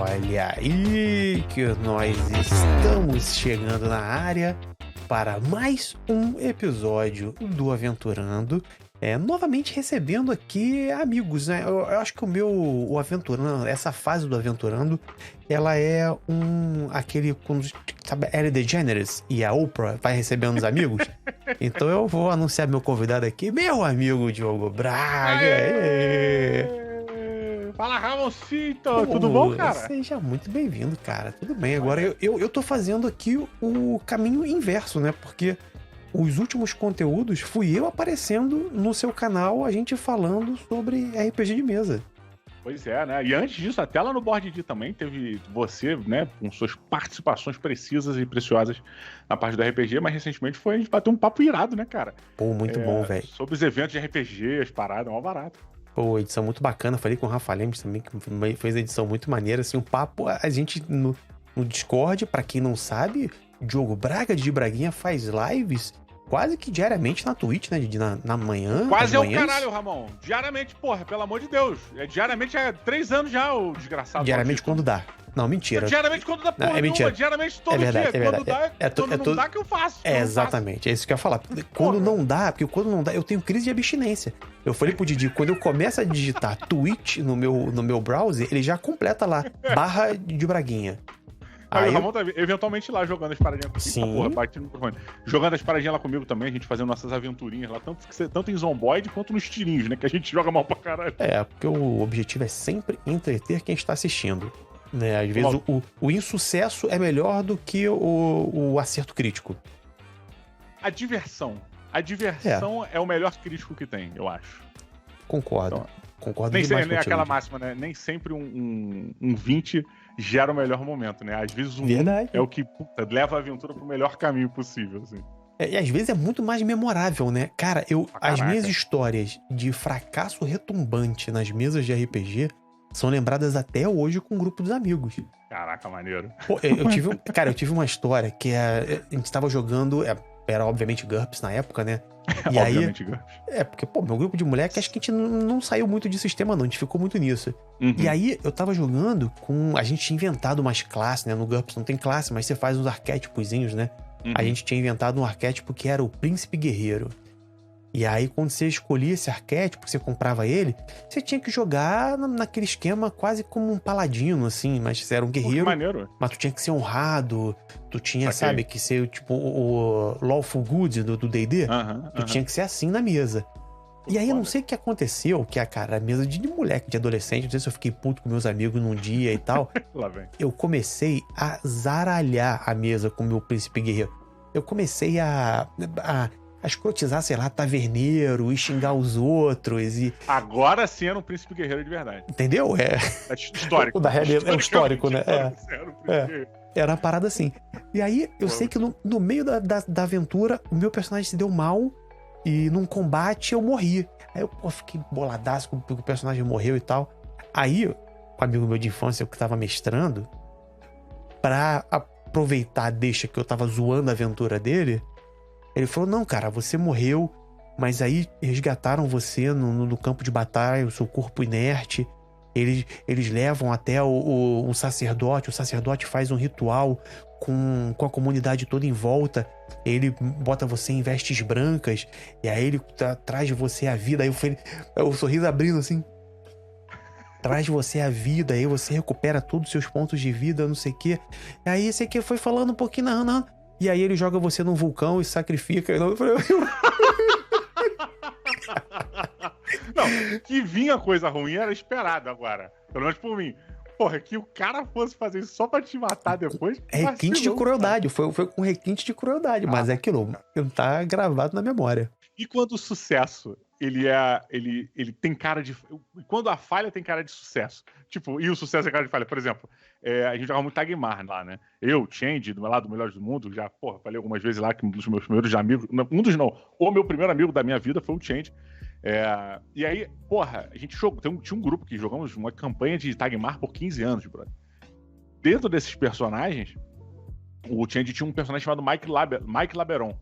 Olha aí que nós estamos chegando na área para mais um episódio do Aventurando. Novamente recebendo aqui amigos, né? Eu acho que o Aventurando, essa fase do Aventurando, ela é aquele, sabe, Ellen DeGeneres e a Oprah vai recebendo os amigos. Então eu vou anunciar meu convidado aqui, meu amigo Diogo Braga. Fala, Ramoncito! Tudo bom, cara? Seja muito bem-vindo, cara. Tudo bem. Agora eu tô fazendo aqui o caminho inverso, né? Porque os últimos conteúdos fui eu aparecendo no seu canal, a gente falando sobre RPG de mesa. Pois é, né? E antes disso, até lá no Board D também teve você, né, com suas participações precisas e preciosas na parte do RPG, mas recentemente a gente bateu um papo irado, né, cara? Pô, muito bom, velho. Sobre os eventos de RPG, as paradas, mó barato. Pô, edição muito bacana. Falei com o Rafa Lemos também, que fez a edição muito maneira. Assim, um papo, a gente no Discord, pra quem não sabe, Diogo Braga de Braguinha faz lives quase que diariamente na Twitch, né? Na manhã. Quase é o caralho, Ramon. Diariamente, porra, pelo amor de Deus. Diariamente há 3 anos já, o desgraçado. Diariamente quando dá. Não, mentira. Diariamente quando dá, porra, não, é mentira. Diariamente todo dia. Quando dá, quando não dá que eu faço. Exatamente, é isso que eu ia falar. Quando não dá, eu tenho crise de abstinência. Eu falei pro Didi, quando eu começo a digitar Twitch no meu browser, ele já completa lá, / de Braguinha. Aí o Ramon tá eventualmente lá jogando as paradinhas comigo. Sim. Porra, batendo no microfone. Jogando as paradinhas lá comigo também, a gente fazendo nossas aventurinhas lá, tanto em Zomboid quanto nos tirinhos, né? Que a gente joga mal pra caralho. Porque o objetivo é sempre entreter quem está assistindo. Né? Às vezes o insucesso é melhor do que o acerto crítico. A diversão é o melhor crítico que tem, eu acho. Concordo. Então, concordo nem demais sempre, contigo. aquela máxima, né? Nem sempre um 20 gera o melhor momento, né? Às vezes Verdade. é o que leva a aventura pro melhor caminho possível, assim. E às vezes é muito mais memorável, né? Cara, as minhas histórias de fracasso retumbante nas mesas de RPG são lembradas até hoje com um grupo dos amigos. Caraca, maneiro. Pô, eu tive uma história que a gente tava jogando, era obviamente GURPS na época, né? E obviamente aí, GURPS. Porque, meu grupo de moleque, acho que a gente não saiu muito de sistema, não. A gente ficou muito nisso. Uhum. E aí, eu tava jogando a gente tinha inventado umas classes, né? No GURPS não tem classe, mas você faz uns arquétipozinhos, né? Uhum. A gente tinha inventado um arquétipo que era o Príncipe Guerreiro. E aí, quando você escolhia esse arquétipo, você comprava ele, você tinha que jogar naquele esquema quase como um paladino, assim. Mas você era um guerreiro, maneiro. mas tu tinha que ser honrado, tu tinha, sabe, que ser tipo o Lawful Good do D&D. Tu tinha que ser assim na mesa. E aí, eu não sei o que aconteceu, que a mesa de moleque, de adolescente, não sei se eu fiquei puto com meus amigos num dia e tal. Lá vem. Eu comecei a zaralhar a mesa com o meu Príncipe Guerreiro. Eu comecei a escrotizar, sei lá, taverneiro e xingar os outros e... Agora sim era um príncipe guerreiro de verdade. Entendeu? É histórico. O da realidade é histórico, né? Era era uma parada assim. E aí, eu sei que no meio da aventura, o meu personagem se deu mal e num combate eu morri. Aí eu fiquei boladaço porque o personagem morreu e tal. Aí, um amigo meu de infância que tava mestrando, pra aproveitar a deixa que eu tava zoando a aventura dele, ele falou, não, cara, você morreu, mas aí resgataram você no campo de batalha, o seu corpo inerte, eles levam até o sacerdote, o sacerdote faz um ritual com a comunidade toda em volta, ele bota você em vestes brancas, e aí ele traz de você a vida, aí o sorriso abrindo assim, traz de você a vida, aí você recupera todos os seus pontos de vida, não sei o quê, aí esse aqui foi falando um pouquinho, não. E aí ele joga você num vulcão e sacrifica. Eu falei... Não, que vinha coisa ruim era esperado agora. Pelo menos por mim. Porra, que o cara fosse fazer isso só pra te matar depois. Requinte de crueldade. Foi com requinte de crueldade. Mas é aquilo, não tá gravado na memória. E quando o sucesso, ele tem cara de... Quando a falha tem cara de sucesso. Tipo, e o sucesso é cara de falha. Por exemplo, a gente jogava muito Tagmar lá, né? Eu, Change, do meu lado, do Melhores do Mundo, já, falei algumas vezes lá que um dos meus primeiros amigos... o meu primeiro amigo da minha vida foi o Change. E aí, a gente jogou... Tinha um grupo que jogamos uma campanha de Tagmar por 15 anos, brother. Dentro desses personagens, o Change tinha um personagem chamado Mike Laberon.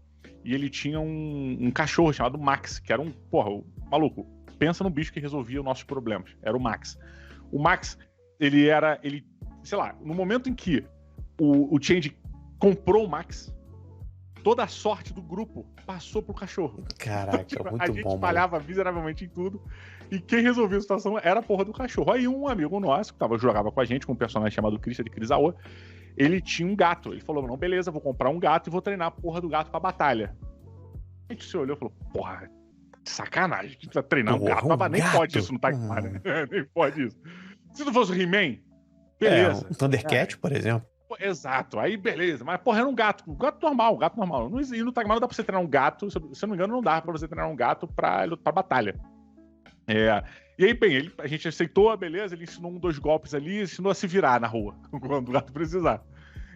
E ele tinha um cachorro chamado Max, que era maluco, pensa num bicho que resolvia os nossos problemas. Era o Max. O Max, ele sei lá, no momento em que o Change comprou o Max, toda a sorte do grupo passou pro cachorro. Caraca, Tipo, muito a gente bom, falhava miseravelmente em tudo. E quem resolvia a situação era a porra do cachorro. Aí um amigo nosso, que jogava com a gente, com um personagem chamado Christian de Crisaô, ele tinha um gato. Ele falou, não, beleza, vou comprar um gato e vou treinar a porra do gato pra batalha. A gente se olhou e falou, porra, sacanagem, a gente vai treinar um gato pra batalha. Nem pode isso no Tagmar, né? Nem pode isso. Se não fosse o He-Man, beleza. Um Thundercat, por exemplo. Exato, aí beleza, mas porra, era um gato normal, gato normal. E no Tagmar não dá pra você treinar um gato, se eu não me engano, não dá pra você treinar um gato pra batalha. E aí, bem, a gente aceitou, beleza, ele ensinou 2 golpes ali, ensinou a se virar na rua, quando o gato precisar.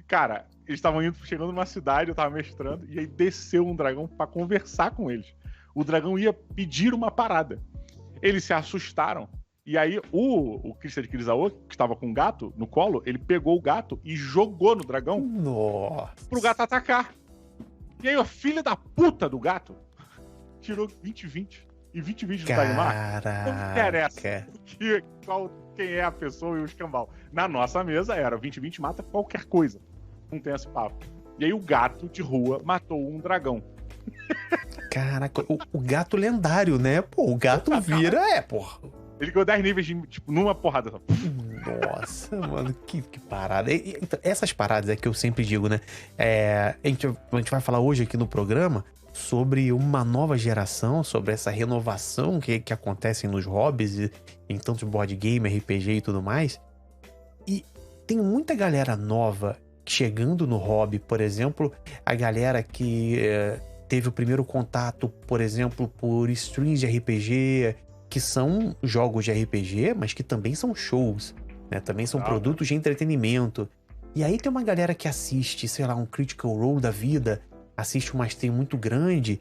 Cara, eles estavam chegando numa cidade, eu tava mestrando, e aí desceu um dragão pra conversar com eles. O dragão ia pedir uma parada. Eles se assustaram. E aí, o Christian de Crisaô, que estava com um gato no colo, ele pegou o gato e jogou no dragão. Nossa. Pro gato atacar. E aí, a filha da puta do gato tirou 20-20. E 20-20 no Tagmar. Não interessa quem é a pessoa e o escambau. Na nossa mesa era 20-20 mata qualquer coisa. Não tem esse papo. E aí, o gato de rua matou um dragão. Caraca, o gato lendário, né? Pô, o gato vira, porra. Ele ganhou 10 níveis, tipo, numa porrada só. Nossa, mano, que parada. Então, essas paradas é que eu sempre digo, né? A gente vai falar hoje aqui no programa sobre uma nova geração, sobre essa renovação que acontece nos hobbies, em tantos board game, RPG e tudo mais. E tem muita galera nova chegando no hobby, por exemplo, a galera que teve o primeiro contato, por exemplo, por streams de RPG, que são jogos de RPG, mas que também são shows, né? Também são produtos de entretenimento. E aí tem uma galera que assiste, sei lá, um Critical Role da vida, assiste uma stream muito grande,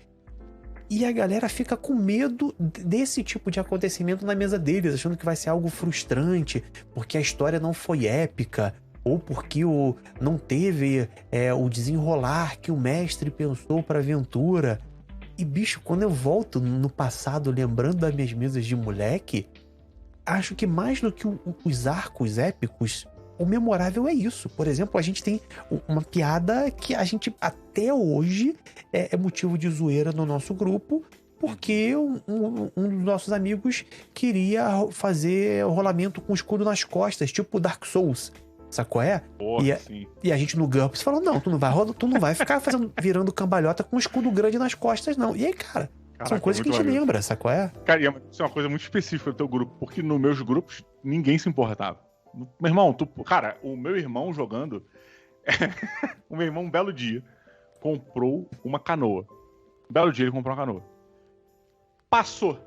e a galera fica com medo desse tipo de acontecimento na mesa deles, achando que vai ser algo frustrante, porque a história não foi épica, ou porque não teve o desenrolar que o mestre pensou para a aventura. E, bicho, quando eu volto no passado, lembrando das minhas mesas de moleque, acho que mais do que os arcos épicos, o memorável é isso. Por exemplo, a gente tem uma piada que a gente, até hoje, é motivo de zoeira no nosso grupo, porque um dos nossos amigos queria fazer rolamento com escudo nas costas, tipo Dark Souls. Sacou? E a gente no GURPS falou, não, tu não vai ficar virando cambalhota com um escudo grande nas costas, não. E aí, cara, são coisas que a gente lembra, sacou? Cara, isso é uma coisa muito específica do teu grupo, porque nos meus grupos ninguém se importava. Meu irmão, cara, o meu irmão jogando, o meu irmão, um belo dia, comprou uma canoa. Um belo dia ele comprou uma canoa. Passou.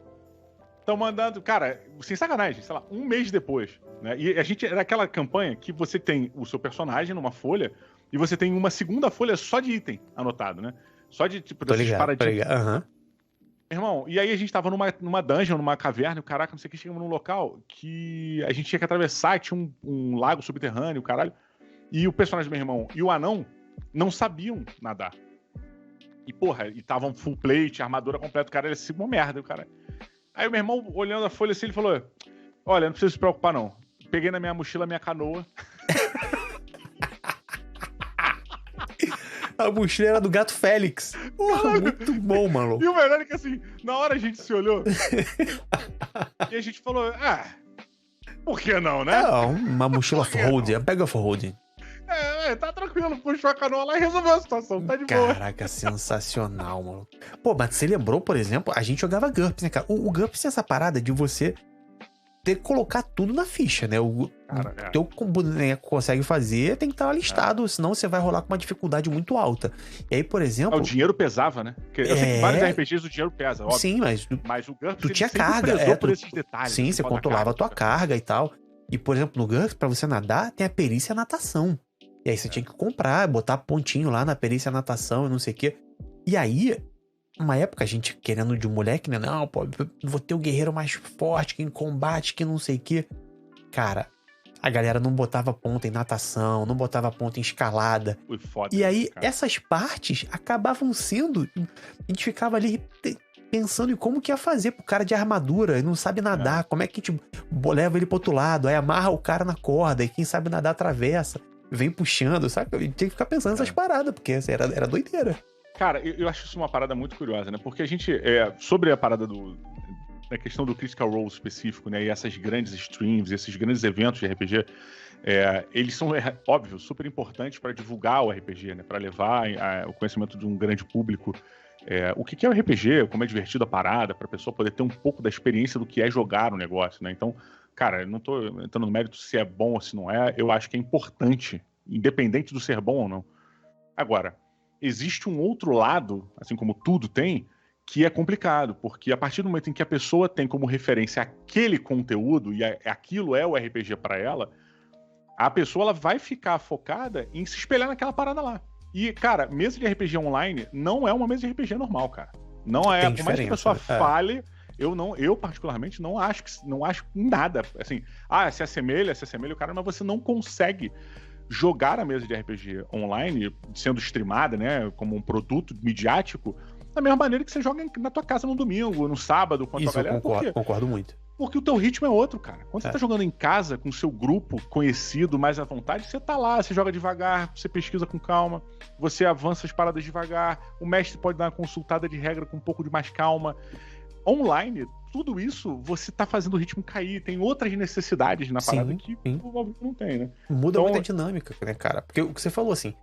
Estão mandando, cara, sem sacanagem, sei lá, um mês depois, né? E a gente era aquela campanha que você tem o seu personagem numa folha e você tem uma segunda folha só de item anotado, né? Só de, tipo, dessas paradinhas. Uhum. Irmão, e aí a gente tava numa dungeon, numa caverna, caraca, não sei o que, chegamos num local que a gente tinha que atravessar, tinha um lago subterrâneo, caralho, e o personagem do meu irmão e o anão não sabiam nadar. E, porra, e estavam full plate, armadura completa, o cara era assim, uma merda, o cara... Aí o meu irmão, olhando a folha assim, ele falou, olha, não precisa se preocupar não, peguei na minha mochila a minha canoa. A mochila era do Gato Félix. Porra, muito bom, maluco. E o melhor é que assim, na hora a gente se olhou e a gente falou, por que não, né? Uma mochila for-holding, pega for-holding. Tá tranquilo, puxou a canoa lá e resolveu a situação, tá de boa. Caraca, sensacional, mano. Pô, mas você lembrou, por exemplo, a gente jogava GURPS, né, cara? O GURPS tem essa parada de você ter que colocar tudo na ficha, né? O teu boneco consegue fazer, tem que estar listado, senão você vai rolar com uma dificuldade muito alta. E aí, por exemplo... O dinheiro pesava, né? Porque eu sei que vários RPGs o dinheiro pesa, óbvio. Sim, mas o GURPS, tu tinha carga. Por esses detalhes. Sim, você controlava a tua carga e tal. E, por exemplo, no GURPS, pra você nadar, tem a perícia natação. E aí você tinha que comprar, botar pontinho lá na perícia natação e não sei o quê. E aí, uma época, a gente querendo de um moleque, né? Não, pô, vou ter o guerreiro mais forte, que em combate, que não sei o quê. Cara, a galera não botava ponta em natação, não botava ponta em escalada. Foi foda. E aí, essas partes acabavam sendo... A gente ficava ali pensando em como que ia fazer pro cara de armadura, ele não sabe nadar, como é que a gente leva ele pro outro lado, aí amarra o cara na corda, e quem sabe nadar atravessa, vem puxando, sabe? Eu tinha que ficar pensando nessas paradas, porque assim, era doideira. Cara, eu acho isso uma parada muito curiosa, né? Porque a gente, sobre a parada da questão do Critical Role específico, né? E essas grandes streams, esses grandes eventos de RPG, eles são, óbvio, super importantes para divulgar o RPG, né? Para levar o conhecimento de um grande público. O que é o RPG, como é divertido a parada, para a pessoa poder ter um pouco da experiência do que é jogar o negócio, né? Então, cara, eu não tô entrando no mérito se é bom ou se não é, eu acho que é importante, independente do ser bom ou não. Agora, existe um outro lado, assim como tudo tem, que é complicado, porque a partir do momento em que a pessoa tem como referência aquele conteúdo e aquilo é o RPG para ela, a pessoa ela vai ficar focada em se espelhar naquela parada lá. E, cara, mesa de RPG online não é uma mesa de RPG normal, cara. Não é. Por mais que a pessoa fale, eu particularmente não acho nada. Assim, se assemelha o cara, mas você não consegue jogar a mesa de RPG online, sendo streamada, né, como um produto midiático, da mesma maneira que você joga na tua casa no domingo, no sábado, com a tua galera. Eu concordo muito. Porque o teu ritmo é outro, cara. Quando você tá jogando em casa, com o seu grupo conhecido, mais à vontade, você tá lá, você joga devagar, você pesquisa com calma, você avança as paradas devagar, o mestre pode dar uma consultada de regra com um pouco de mais calma. Online, tudo isso, você tá fazendo o ritmo cair, tem outras necessidades na parada que o não tem, né? Muda muito a dinâmica, né, cara? Porque o que você falou, assim,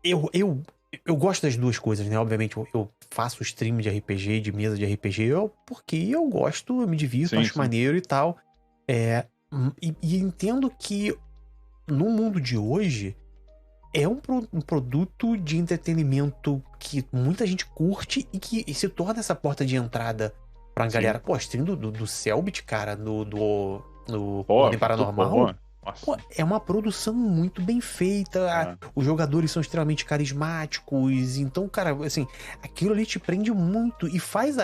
eu gosto das duas coisas, né? Obviamente, eu faço stream de RPG, de mesa de RPG, porque eu gosto, eu me divirto, acho maneiro e tal. E entendo que no mundo de hoje é um produto de entretenimento que muita gente curte e que se torna essa porta de entrada pra galera. Pô, stream do Selbit, cara, no Ordem Paranormal. Pô, é uma produção muito bem feita, os jogadores são extremamente carismáticos, então, cara, assim, aquilo ali te prende muito e faz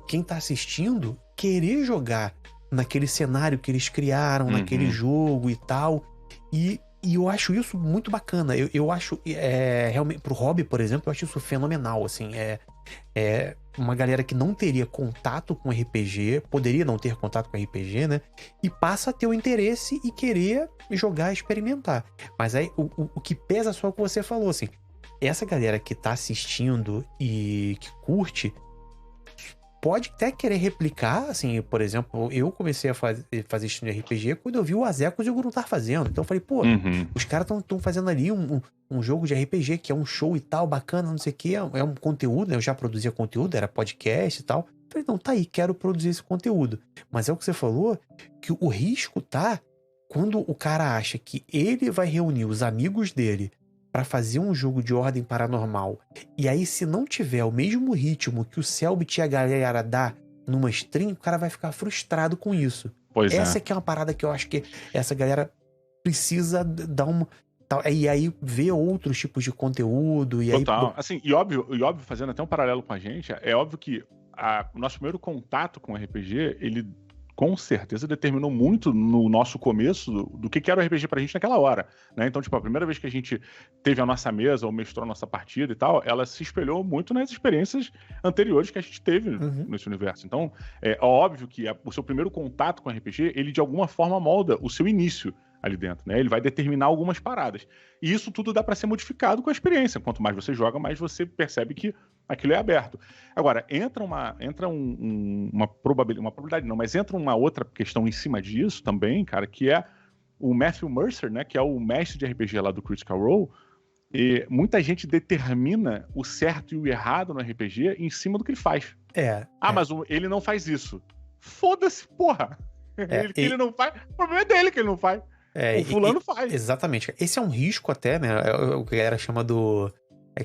quem tá assistindo querer jogar naquele cenário que eles criaram, naquele jogo e tal, e eu acho isso muito bacana. Eu acho, realmente, pro hobby, por exemplo, eu acho isso fenomenal, assim, uma galera que não teria contato com RPG, poderia não ter contato com RPG, né? E passa a ter o interesse e querer jogar, experimentar. Mas aí, o que pesa só é o que você falou, assim, essa galera que tá assistindo e que curte, pode até querer replicar, assim, por exemplo, eu comecei a fazer stream de RPG quando eu vi o Azecos e o Gruntar fazendo. Então eu falei, pô, os caras estão fazendo ali um jogo de RPG que é um show e tal, bacana, não sei o que, é um conteúdo, né? Eu já produzia conteúdo, era podcast e tal. Eu falei, não, tá aí, quero produzir esse conteúdo. Mas é o que você falou, que o risco tá quando o cara acha que ele vai reunir os amigos dele pra fazer um jogo de Ordem Paranormal, e aí se não tiver o mesmo ritmo que o Selbit e a galera dá numa stream, o cara vai ficar frustrado com isso. Essa que é uma parada que eu acho que essa galera precisa dar uma... E aí ver outros tipos de conteúdo. E Total. Aí... Assim, e óbvio, fazendo até um paralelo com a gente, é óbvio que o nosso primeiro contato com o RPG, ele com certeza determinou muito no nosso começo do que era o RPG pra gente naquela hora, né? Então, tipo, a primeira vez que a gente teve a nossa mesa ou mestrou a nossa partida e tal, ela se espelhou muito nas experiências anteriores que a gente teve nesse universo. Então, é óbvio que o seu primeiro contato com o RPG, ele de alguma forma molda o seu início ali dentro, né? Ele vai determinar algumas paradas. E isso tudo dá para ser modificado com a experiência. Quanto mais você joga, mais você percebe que aquilo é aberto. Agora, entra uma probabilidade não, mas entra uma outra questão em cima disso também, cara, que é o Matthew Mercer, né, que é o mestre de RPG lá do Critical Role, e muita gente determina o certo e o errado no RPG em cima do que ele faz. Mas ele não faz isso. Foda-se, porra! Ele não faz, o problema é dele que ele não faz. O fulano faz. Exatamente. Esse é um risco até, né? O que a galera chama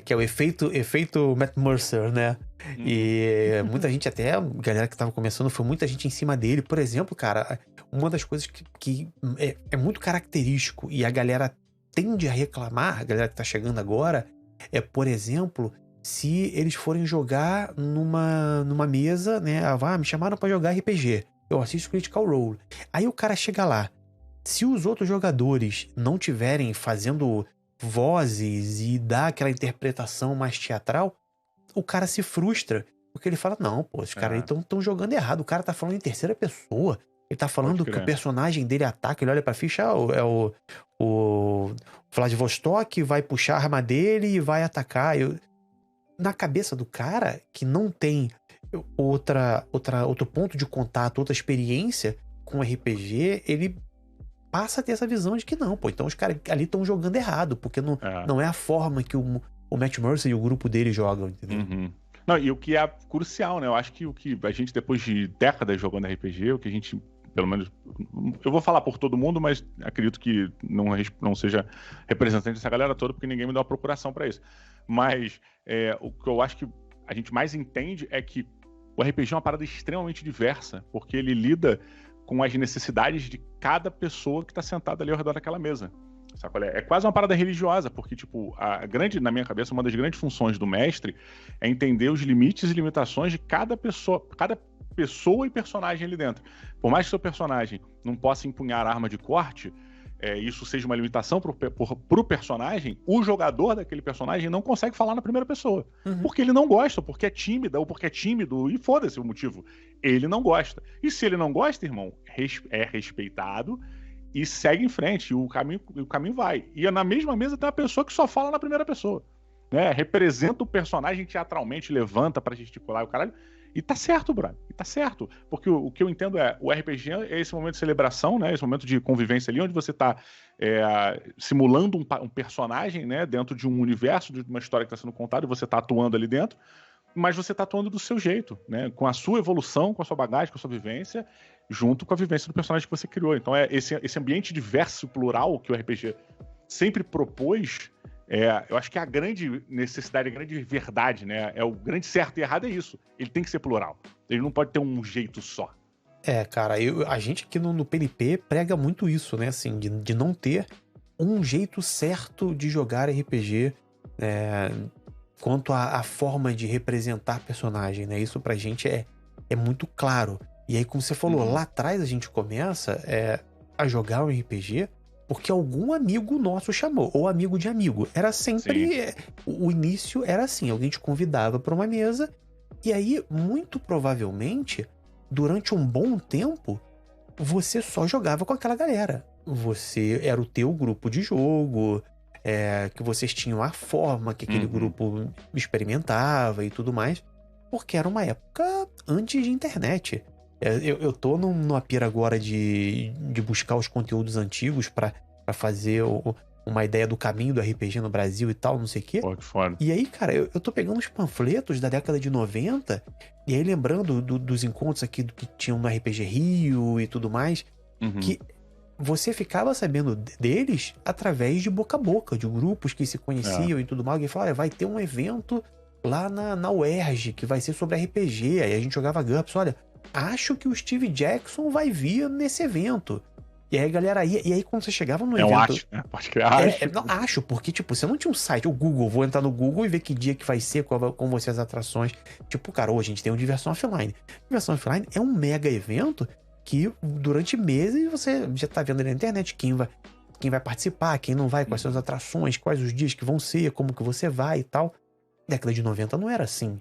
que é o efeito Matt Mercer, né? E muita gente, até a galera que tava começando, foi muita gente em cima dele. Por exemplo, cara, uma das coisas que é muito característico e a galera tende a reclamar, a galera que tá chegando agora, por exemplo, se eles forem jogar numa mesa, né? Me chamaram pra jogar RPG. Eu assisto Critical Role. Aí o cara chega lá. Se os outros jogadores não tiverem fazendo vozes e dar aquela interpretação mais teatral, o cara se frustra. Porque ele fala, não, pô, esses caras aí estão jogando errado. O cara tá falando em terceira pessoa. Ele tá falando que o personagem dele ataca, ele olha pra ficha, o Vladivostok vai puxar a arma dele e vai atacar. Na cabeça do cara, que não tem outro ponto de contato, outra experiência com RPG, ele passa a ter essa visão de que não, pô, então os caras ali estão jogando errado, porque não é a forma que o Matt Mercer e o grupo dele jogam, entendeu? Uhum. Não, e o que é crucial, né? Eu acho que o que a gente, depois de décadas jogando RPG, o que a gente, pelo menos, eu vou falar por todo mundo, mas acredito que não seja representante dessa galera toda, porque ninguém me dá uma procuração pra isso. Mas o que eu acho que a gente mais entende é que o RPG é uma parada extremamente diversa, porque ele lida com as necessidades de cada pessoa que tá sentada ali ao redor daquela mesa. Sabe? É quase uma parada religiosa, porque, tipo, na minha cabeça, uma das grandes funções do mestre é entender os limites e limitações de cada pessoa e personagem ali dentro. Por mais que seu personagem não possa empunhar arma de corte, isso seja uma limitação pro personagem, o jogador daquele personagem não consegue falar na primeira pessoa. Uhum. Porque ele não gosta, porque é tímida, ou porque é tímido, e foda-se o motivo. Ele não gosta. E se ele não gosta, irmão, é respeitado e segue em frente, e o caminho vai. E na mesma mesa tem uma pessoa que só fala na primeira pessoa. Né? Representa o personagem teatralmente, levanta pra gesticular o caralho. E tá certo, brother. E tá certo. Porque o que eu entendo o RPG é esse momento de celebração, né? Esse momento de convivência ali, onde você tá simulando um personagem, né? Dentro de um universo, de uma história que está sendo contada, e você tá atuando ali dentro, mas você tá atuando do seu jeito, né? Com a sua evolução, com a sua bagagem, com a sua vivência, junto com a vivência do personagem que você criou. Então esse ambiente diverso e plural que o RPG sempre propôs. Eu acho que a grande necessidade, a grande verdade, né? O grande certo e errado é isso. Ele tem que ser plural. Ele não pode ter um jeito só. Cara, a gente aqui no PNP prega muito isso, né? Assim, de não ter um jeito certo de jogar RPG quanto à forma de representar personagem, né? Isso pra gente é muito claro. E aí, como você falou, lá atrás a gente começa a jogar um RPG porque algum amigo nosso chamou, ou amigo de amigo. Era sempre... O início era assim, alguém te convidava para uma mesa, e aí, muito provavelmente, durante um bom tempo, você só jogava com aquela galera. Você era o teu grupo de jogo, que vocês tinham a forma que aquele grupo experimentava e tudo mais, porque era uma época antes de internet. Eu tô numa pira agora de buscar os conteúdos antigos pra fazer uma ideia do caminho do RPG no Brasil e tal, não sei o quê. Pô, que foda. E aí, cara, eu tô pegando os panfletos da década de 90, e aí lembrando dos encontros aqui que tinham no RPG Rio e tudo mais, que você ficava sabendo deles através de boca a boca, de grupos que se conheciam e tudo mais. Alguém falava, vai ter um evento lá na UERJ, que vai ser sobre RPG. Aí a gente jogava GURPS, olha, acho que o Steve Jackson vai vir nesse evento. E aí a galera ia, e aí quando você chegava no evento... acho, né? Pode criar, acho. Não, acho, porque, tipo, você não tinha um site, o Google, vou entrar no Google e ver que dia que vai ser, com você as atrações. Tipo, cara, hoje a gente tem um Diversão Offline. Diversão Offline é um mega evento que durante meses você já tá vendo ali na internet quem vai participar, quem não vai, quais são as atrações, quais os dias que vão ser, como que você vai e tal. Década de 90 não era assim.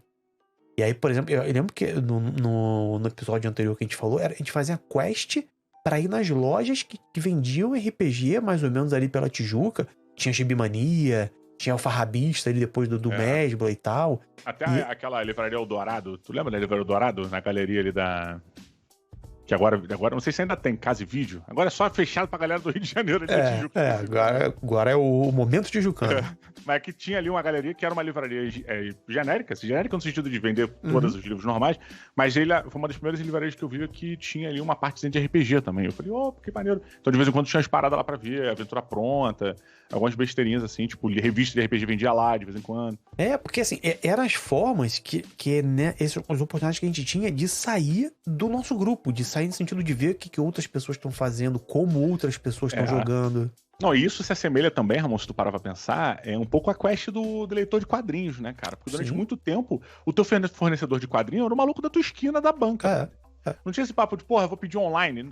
E aí, por exemplo, eu lembro que no episódio anterior que a gente falou, a gente fazia quest pra ir nas lojas que vendiam RPG, mais ou menos ali pela Tijuca. Tinha Gibimania, tinha Alfarrabista ali depois do Mesbla e tal. Até aquela livraria Eldorado, tu lembra da livraria Eldorado? Na galeria ali da... Que agora, não sei se ainda tem casa e vídeo. Agora é só fechado pra galera do Rio de Janeiro. Agora é o momento tijucano. Mas que tinha ali uma galeria que era uma livraria genérica no sentido de vender todos os livros normais, mas ele foi uma das primeiras livrarias que eu vi que tinha ali uma partezinha de RPG também. Eu falei, que maneiro. Então de vez em quando tinha umas paradas lá pra ver, Aventura Pronta, algumas besteirinhas assim, tipo revista de RPG vendia lá de vez em quando. Porque assim, eram as formas né, as oportunidades que a gente tinha de sair do nosso grupo, de sair no sentido de ver o que outras pessoas estão fazendo, como outras pessoas estão jogando. Não, e isso se assemelha também, Ramon, se tu parar pra pensar, um pouco a quest do leitor de quadrinhos, né, cara? Porque durante muito tempo, o teu fornecedor de quadrinhos era o maluco da tua esquina da banca. Não tinha esse papo de, eu vou pedir online.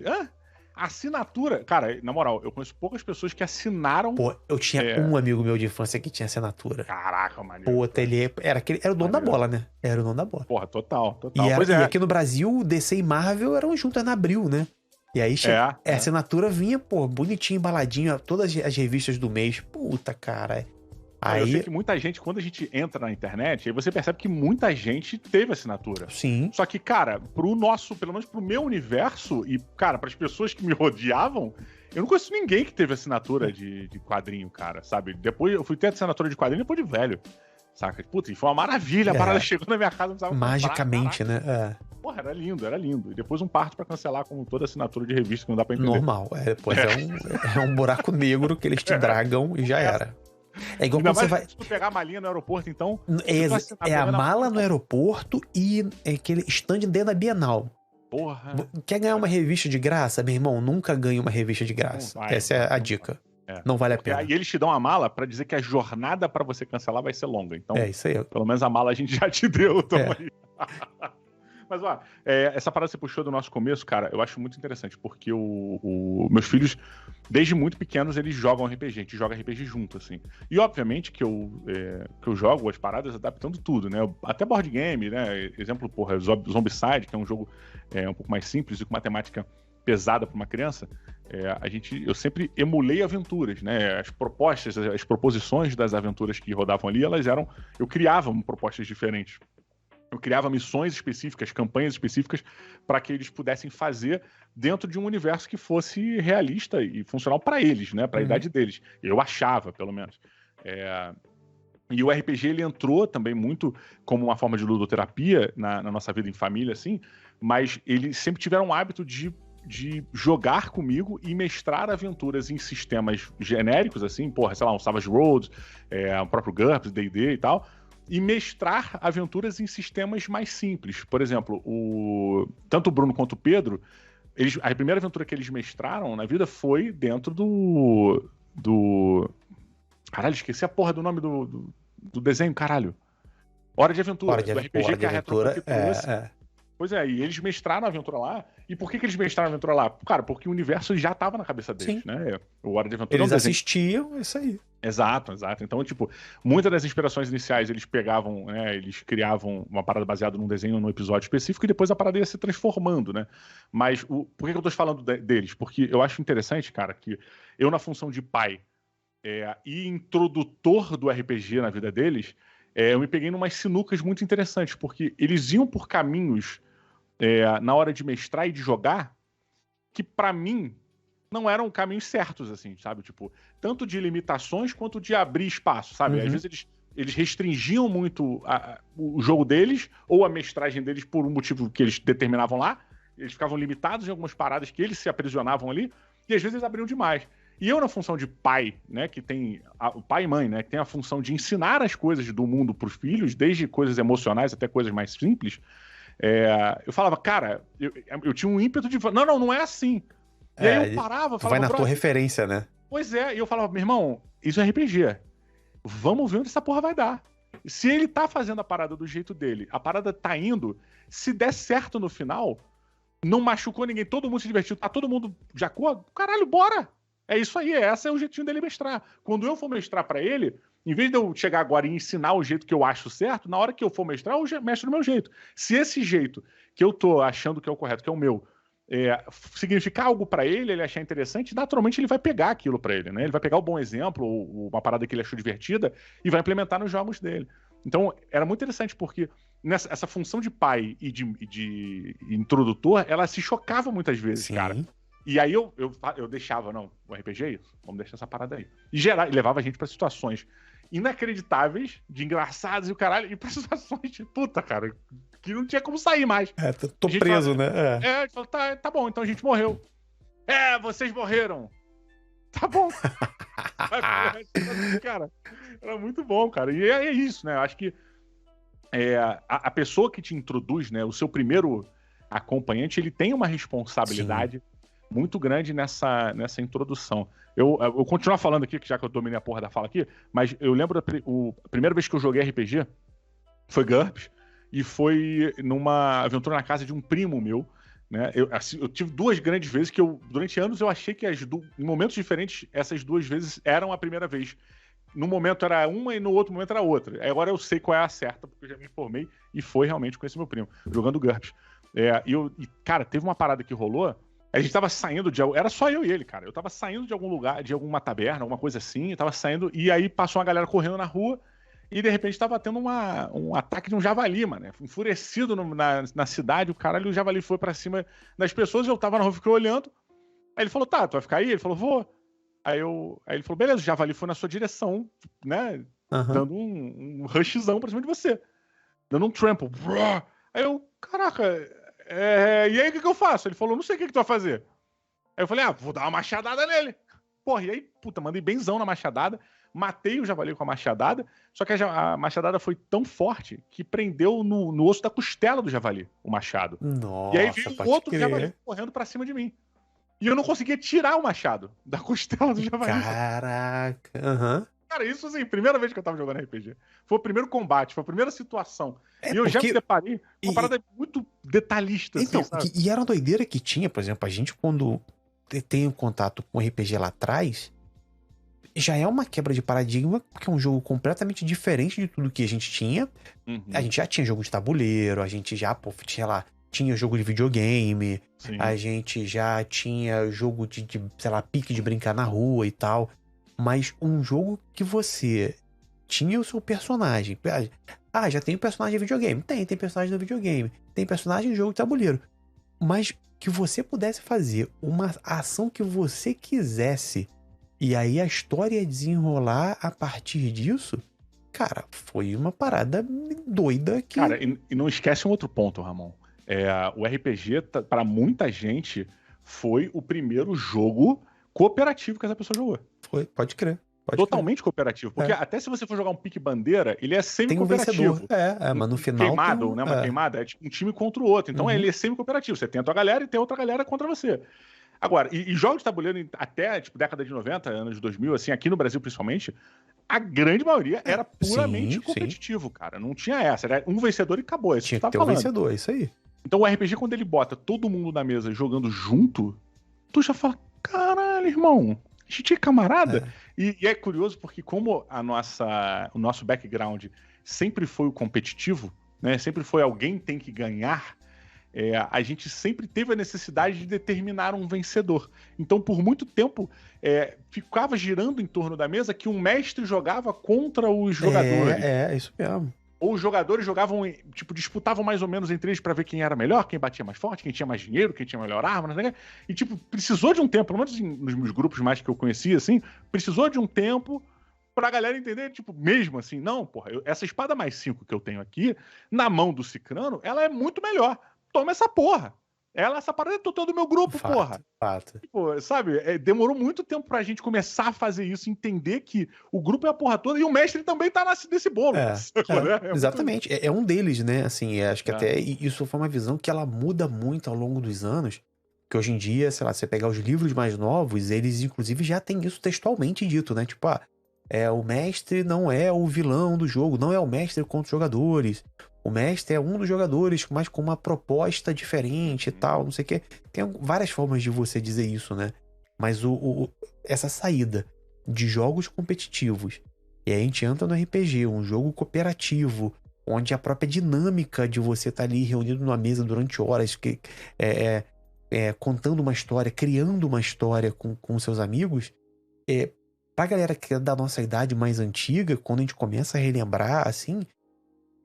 Assinatura, cara, na moral, eu conheço poucas pessoas que assinaram. Pô, eu tinha um amigo meu de infância que tinha assinatura. Caraca, maneiro. Pô, ele era o dono da bola, né? Era o dono da bola. Porra, total. E aqui no Brasil, DC e Marvel eram juntas na Abril, né? E aí a assinatura vinha, pô, bonitinho, embaladinho, todas as revistas do mês. Puta, cara. Aí... Eu sei que muita gente, quando a gente entra na internet, aí você percebe que muita gente teve assinatura. Sim. Só que, cara, pelo menos pro meu universo, e, cara, pras pessoas que me rodeavam, eu não conheço ninguém que teve assinatura de quadrinho, cara, sabe? Depois eu fui ter assinatura de quadrinho depois de velho, saca? Puta, e foi uma maravilha, a parada chegou na minha casa, não precisava magicamente, comprar, né? Porra, era lindo. E depois um parto pra cancelar como toda assinatura de revista que não dá pra entender. Normal, é um buraco negro que eles te dragam e já era. É igual quando você vai. Se tu pegar a malinha no aeroporto, então. É a mala no aeroporto e aquele stand dentro da Bienal. Porra. Quer ganhar uma revista de graça? Meu irmão, nunca ganhe uma revista de graça. Essa é a dica. Não vale a pena. E eles te dão a mala pra dizer que a jornada pra você cancelar vai ser longa. Então, isso aí. Pelo menos a mala a gente já te deu. Aí. Mas, ó, essa parada que você puxou do nosso começo, cara, eu acho muito interessante, porque meus filhos, desde muito pequenos, eles jogam RPG, a gente joga RPG junto, assim. E, obviamente, que eu jogo as paradas adaptando tudo, né? Até board game, né? Exemplo, porra, Zombicide, que é um jogo um pouco mais simples e com matemática pesada para uma criança, eu sempre emulei aventuras, né? As proposições das aventuras que rodavam ali, eu criava propostas diferentes. Eu criava missões específicas, campanhas específicas para que eles pudessem fazer dentro de um universo que fosse realista e funcional para eles, né? Para a idade deles. Eu achava, pelo menos. E o RPG ele entrou também muito como uma forma de ludoterapia na nossa vida em família, assim, mas eles sempre tiveram o hábito de jogar comigo e mestrar aventuras em sistemas genéricos, assim, sei lá, um Savage Worlds, o próprio GURPS, D&D e tal, e mestrar aventuras em sistemas mais simples. Por exemplo, tanto o Bruno quanto o Pedro, a primeira aventura que eles mestraram na vida foi dentro do... Caralho, esqueci a porra do nome do desenho, caralho. Hora de Aventura, do RPG que a Retro trouxe. Pois é, e eles mestraram a aventura lá. E por que eles mestraram a aventura lá? Cara, porque o universo já estava na cabeça deles, né? O Hora de Aventura. Eles assistiam, isso aí. Exato. Então, tipo, muitas das inspirações iniciais eles pegavam, né? Eles criavam uma parada baseada num desenho, num episódio específico, e depois a parada ia se transformando, né? Mas por que eu tô falando deles? Porque eu acho interessante, cara, que eu, na função de pai e introdutor do RPG na vida deles, eu me peguei numas sinucas muito interessantes, porque eles iam por caminhos na hora de mestrar e de jogar que, pra mim, não eram caminhos certos, assim, sabe? Tipo, tanto de limitações quanto de abrir espaço, sabe? Às vezes eles restringiam muito o jogo deles ou a mestragem deles por um motivo que eles determinavam lá. Eles ficavam limitados em algumas paradas que eles se aprisionavam ali e às vezes eles abriam demais. E eu, na função de pai, né, que tem o pai e mãe, né, que tem a função de ensinar as coisas do mundo para os filhos, desde coisas emocionais até coisas mais simples, eu falava, cara, eu tinha um ímpeto de... Não é assim. E aí eu parava, falava... Vai na tua referência, né? Pois é, e eu falava, meu irmão, isso é RPG. Vamos ver onde essa porra vai dar. Se ele tá fazendo a parada do jeito dele, a parada tá indo, se der certo no final, não machucou ninguém, todo mundo se divertiu, tá todo mundo de acordo, caralho, bora! É isso aí, esse é o jeitinho dele mestrar. Quando eu for mestrar pra ele, em vez de eu chegar agora e ensinar o jeito que eu acho certo, na hora que eu for mestrar, eu mestro do meu jeito. Se esse jeito que eu tô achando que é o correto, que é o meu, significar algo pra ele achar interessante, naturalmente ele vai pegar aquilo pra ele, né? Ele vai pegar o bom exemplo, ou uma parada que ele achou divertida, e vai implementar nos jogos dele. Então, era muito interessante, porque essa função de pai e de introdutor, ela se chocava muitas vezes, cara. E aí eu deixava, não, o RPG é isso, vamos deixar essa parada aí. E levava a gente pra situações inacreditáveis, de engraçados e o caralho, e pra situações de puta, cara, que não tinha como sair mais. Tô preso, né? A gente falou, tá bom, então a gente morreu. Vocês morreram. Tá bom. Cara, era muito bom, cara. E é isso, né? Eu acho que a pessoa que te introduz, né, o seu primeiro acompanhante, ele tem uma responsabilidade muito grande nessa introdução. Eu continuo falando aqui, já que eu dominei a porra da fala aqui, mas eu lembro a primeira vez que eu joguei RPG foi GURPS, e foi numa aventura na casa de um primo meu, né? Eu tive 2 grandes vezes que durante anos eu achei que em momentos diferentes, essas 2 vezes eram a primeira vez. No momento era uma e no outro momento era outra. Aí agora eu sei qual é a certa, porque eu já me informei e foi realmente com esse meu primo, jogando GURPS. Cara, teve uma parada que rolou. A gente tava saindo era só eu e ele, cara. Eu tava saindo de algum lugar, de alguma taberna, alguma coisa assim. Eu tava saindo, e aí passou uma galera correndo na rua. E de repente tava tendo um ataque de um javali, mano. Enfurecido na cidade. O caralho, o javali foi pra cima das pessoas. Eu tava na rua, fiquei olhando. Aí ele falou: tá, tu vai ficar aí? Ele falou: vou. Aí ele falou: beleza, o javali foi na sua direção, né? Dando um rushzão pra cima de você. Dando um trample. Aí eu, caraca. E aí o que eu faço? Ele falou: não sei o que tu vai fazer. Aí eu falei: vou dar uma machadada nele. Porra, e aí, puta, mandei benzão na machadada. Matei o javali com a machadada. Só que a machadada foi tão forte que prendeu no osso da costela do javali, o machado. Nossa, e aí veio um outro javali correndo pra cima de mim. E eu não conseguia tirar o machado da costela do javali. Caraca. Cara, isso assim, primeira vez que eu tava jogando RPG. Foi o primeiro combate, foi a primeira situação. E eu já me deparei com uma parada muito detalhista, então, assim, sabe? E era uma doideira que tinha, por exemplo, a gente quando tem um contato com RPG lá atrás, já é uma quebra de paradigma, porque é um jogo completamente diferente de tudo que a gente tinha. A gente já tinha jogo de tabuleiro, a gente já, sei lá, tinha jogo de videogame, a gente já tinha jogo de, sei lá, pique de brincar na rua e tal. Mas um jogo que você tinha o seu personagem. Já tem personagem de videogame. Tem personagem no videogame. Tem personagem de jogo de tabuleiro. Mas que você pudesse fazer uma ação que você quisesse e aí a história ia desenrolar a partir disso, cara, foi uma parada doida que... Cara, e não esquece um outro ponto, Ramon. O RPG, para muita gente, foi o primeiro jogo cooperativo que essa pessoa jogou. Foi, pode crer. Totalmente cooperativo. Porque até se você for jogar um pique bandeira, ele é semi-cooperativo. Tem um vencedor. Mas no final. Queimado, né? Uma queimada é tipo um time contra o outro. Então ele é semi-cooperativo. Você tem a tua galera e tem outra galera contra você. Agora, e jogos de tabuleiro até tipo década de 90, anos de 2000, assim, aqui no Brasil principalmente, a grande maioria era puramente competitivo, cara. Não tinha essa. Era um vencedor e acabou. Tinha que ter um vencedor, isso aí. Então o RPG, quando ele bota todo mundo na mesa jogando junto, tu já fala, caralho, irmão, a gente é camarada. E é curioso porque como o nosso background sempre foi o competitivo, né? Sempre foi alguém tem que ganhar, a gente sempre teve a necessidade de determinar um vencedor. Então, por muito tempo, ficava girando em torno da mesa que um mestre jogava contra os jogadores. Isso mesmo. Ou os jogadores jogavam, tipo, disputavam mais ou menos entre eles pra ver quem era melhor, quem batia mais forte, quem tinha mais dinheiro, quem tinha melhor arma, não sei o quê. E, tipo, precisou de um tempo, pelo menos nos meus grupos mais que eu conhecia, assim, precisou de um tempo pra galera entender, tipo, mesmo assim, não, porra, essa espada mais 5 que eu tenho aqui, na mão do Cicrano, ela é muito melhor. Toma essa porra. Essa parada é toda do meu grupo, porra. Fato. Tipo, sabe, demorou muito tempo pra gente começar a fazer isso, entender que o grupo é a porra toda e o mestre também tá nesse bolo. Exatamente. É um deles, né? Assim, acho que até isso foi uma visão que ela muda muito ao longo dos anos. Que hoje em dia, sei lá, você pegar os livros mais novos, eles inclusive já têm isso textualmente dito, né? Tipo, o mestre não é o vilão do jogo, não é o mestre contra os jogadores. O mestre é um dos jogadores, mas com uma proposta diferente e tal, não sei o quê. Tem várias formas de você dizer isso, né? Mas essa saída de jogos competitivos, e aí a gente entra no RPG, um jogo cooperativo, onde a própria dinâmica de você estar ali reunido numa mesa durante horas, contando uma história, criando uma história com seus amigos, pra galera que é da nossa idade mais antiga, quando a gente começa a relembrar, assim,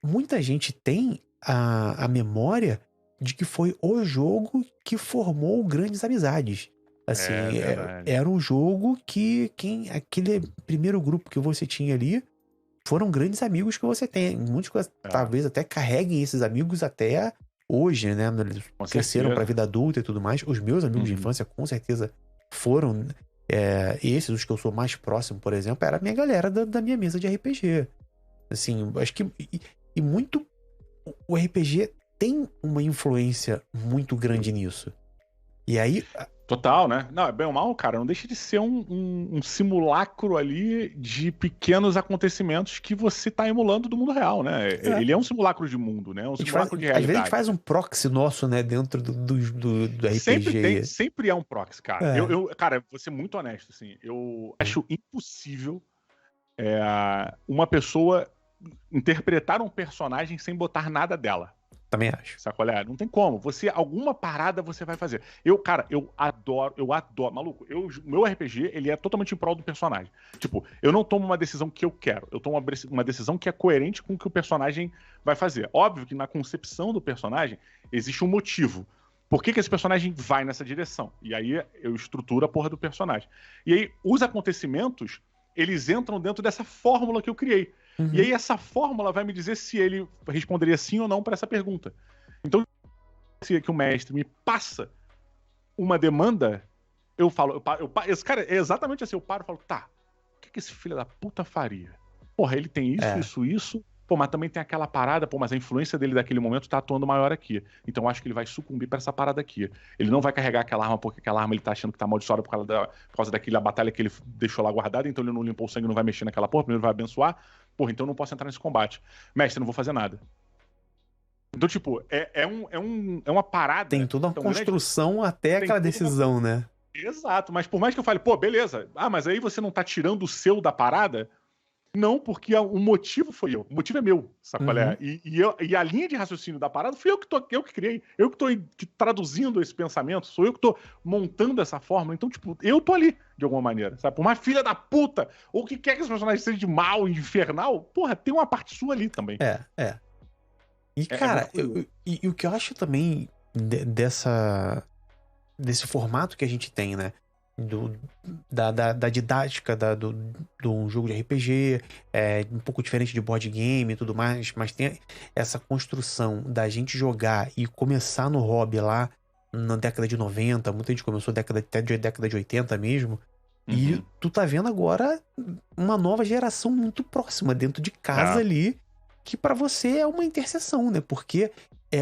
muita gente tem a memória de que foi o jogo que formou grandes amizades. Assim, era um jogo que aquele primeiro grupo que você tinha ali foram grandes amigos que você tem. Muitos talvez até carreguem esses amigos até hoje, né? Eles cresceram pra vida adulta e tudo mais. Os meus amigos de infância, com certeza, foram esses, os que eu sou mais próximo, por exemplo, era a minha galera da minha mesa de RPG. Assim, acho que... E muito... O RPG tem uma influência muito grande nisso. E aí... Total, né? Não, bem ou mal, cara, não deixa de ser um simulacro ali de pequenos acontecimentos que você tá emulando do mundo real, né? É. Ele é um simulacro de mundo, né? Um A gente simulacro de às vezes a gente realidade. faz um proxy nosso, né, dentro do RPG. Sempre é um proxy, cara. É. Cara, vou ser muito honesto, assim, eu acho impossível uma pessoa interpretar um personagem sem botar nada dela. Também acho. Sabe qual é? Não tem como. Alguma parada você vai fazer. Cara, eu adoro. Maluco, meu RPG, ele é totalmente em prol do personagem. Tipo, eu não tomo uma decisão que eu quero. Eu tomo uma decisão que é coerente com o que o personagem vai fazer. Óbvio que na concepção do personagem existe um motivo. Por que esse personagem vai nessa direção? E aí eu estruturo a porra do personagem. E aí os acontecimentos, eles entram dentro dessa fórmula que eu criei. Uhum. E aí essa fórmula vai me dizer se ele responderia sim ou não para essa pergunta. Então, se que o mestre me passa uma demanda, eu falo, esse cara é exatamente assim, eu paro e falo, tá, o que esse filho da puta faria? Porra, ele tem isso, pô, mas também tem aquela parada, pô, mas a influência dele daquele momento tá atuando maior aqui. Então eu acho que ele vai sucumbir pra essa parada aqui. Ele não vai carregar aquela arma porque aquela arma ele tá achando que tá amaldiçoada por causa daquela batalha que ele deixou lá guardada, então ele não limpou o sangue, não vai mexer naquela porra, primeiro vai abençoar. Porra, então eu não posso entrar nesse combate. Mestre, eu não vou fazer nada. Então, tipo, é uma parada. Tem toda uma construção grande, até aquela decisão, né? Exato, mas por mais que eu fale, pô, beleza, mas aí você não tá tirando o seu da parada? Não, porque o motivo foi eu. O motivo é meu, sabe qual é? E a linha de raciocínio da parada fui eu que criei. Eu que tô traduzindo esse pensamento, sou eu que tô montando essa fórmula. Então, tipo, eu tô ali, de alguma maneira, sabe? Por mais filha da puta, ou que quer que esse personagem seja de mal, infernal, porra, tem uma parte sua ali também. É. E, cara, e o que eu acho também desse formato que a gente tem, né? Da didática do jogo de RPG, um pouco diferente de board game e tudo mais, mas tem essa construção da gente jogar e começar no hobby lá na década de 90, muita gente começou até de década de 80 mesmo, e tu tá vendo agora uma nova geração muito próxima dentro de casa ali, que pra você é uma interseção, né? Porque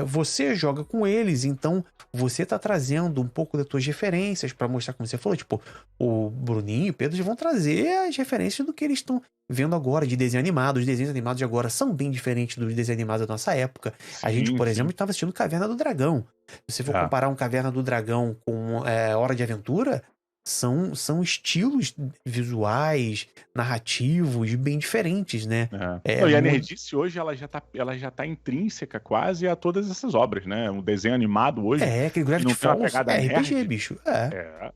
você joga com eles, então você tá trazendo um pouco das tuas referências pra mostrar, como você falou, tipo, o Bruninho e o Pedro vão trazer as referências do que eles estão vendo agora de desenho animado. Os desenhos animados de agora são bem diferentes dos desenhos animados da nossa época. A gente, por exemplo, estava assistindo Caverna do Dragão. Se você for comparar um Caverna do Dragão com Hora de Aventura, são estilos visuais, narrativos bem diferentes, né? E a nerdice hoje ela já tá intrínseca quase a todas essas obras, né? Um desenho animado hoje. Aquele Gravity Falls é RPG, nerd. bicho.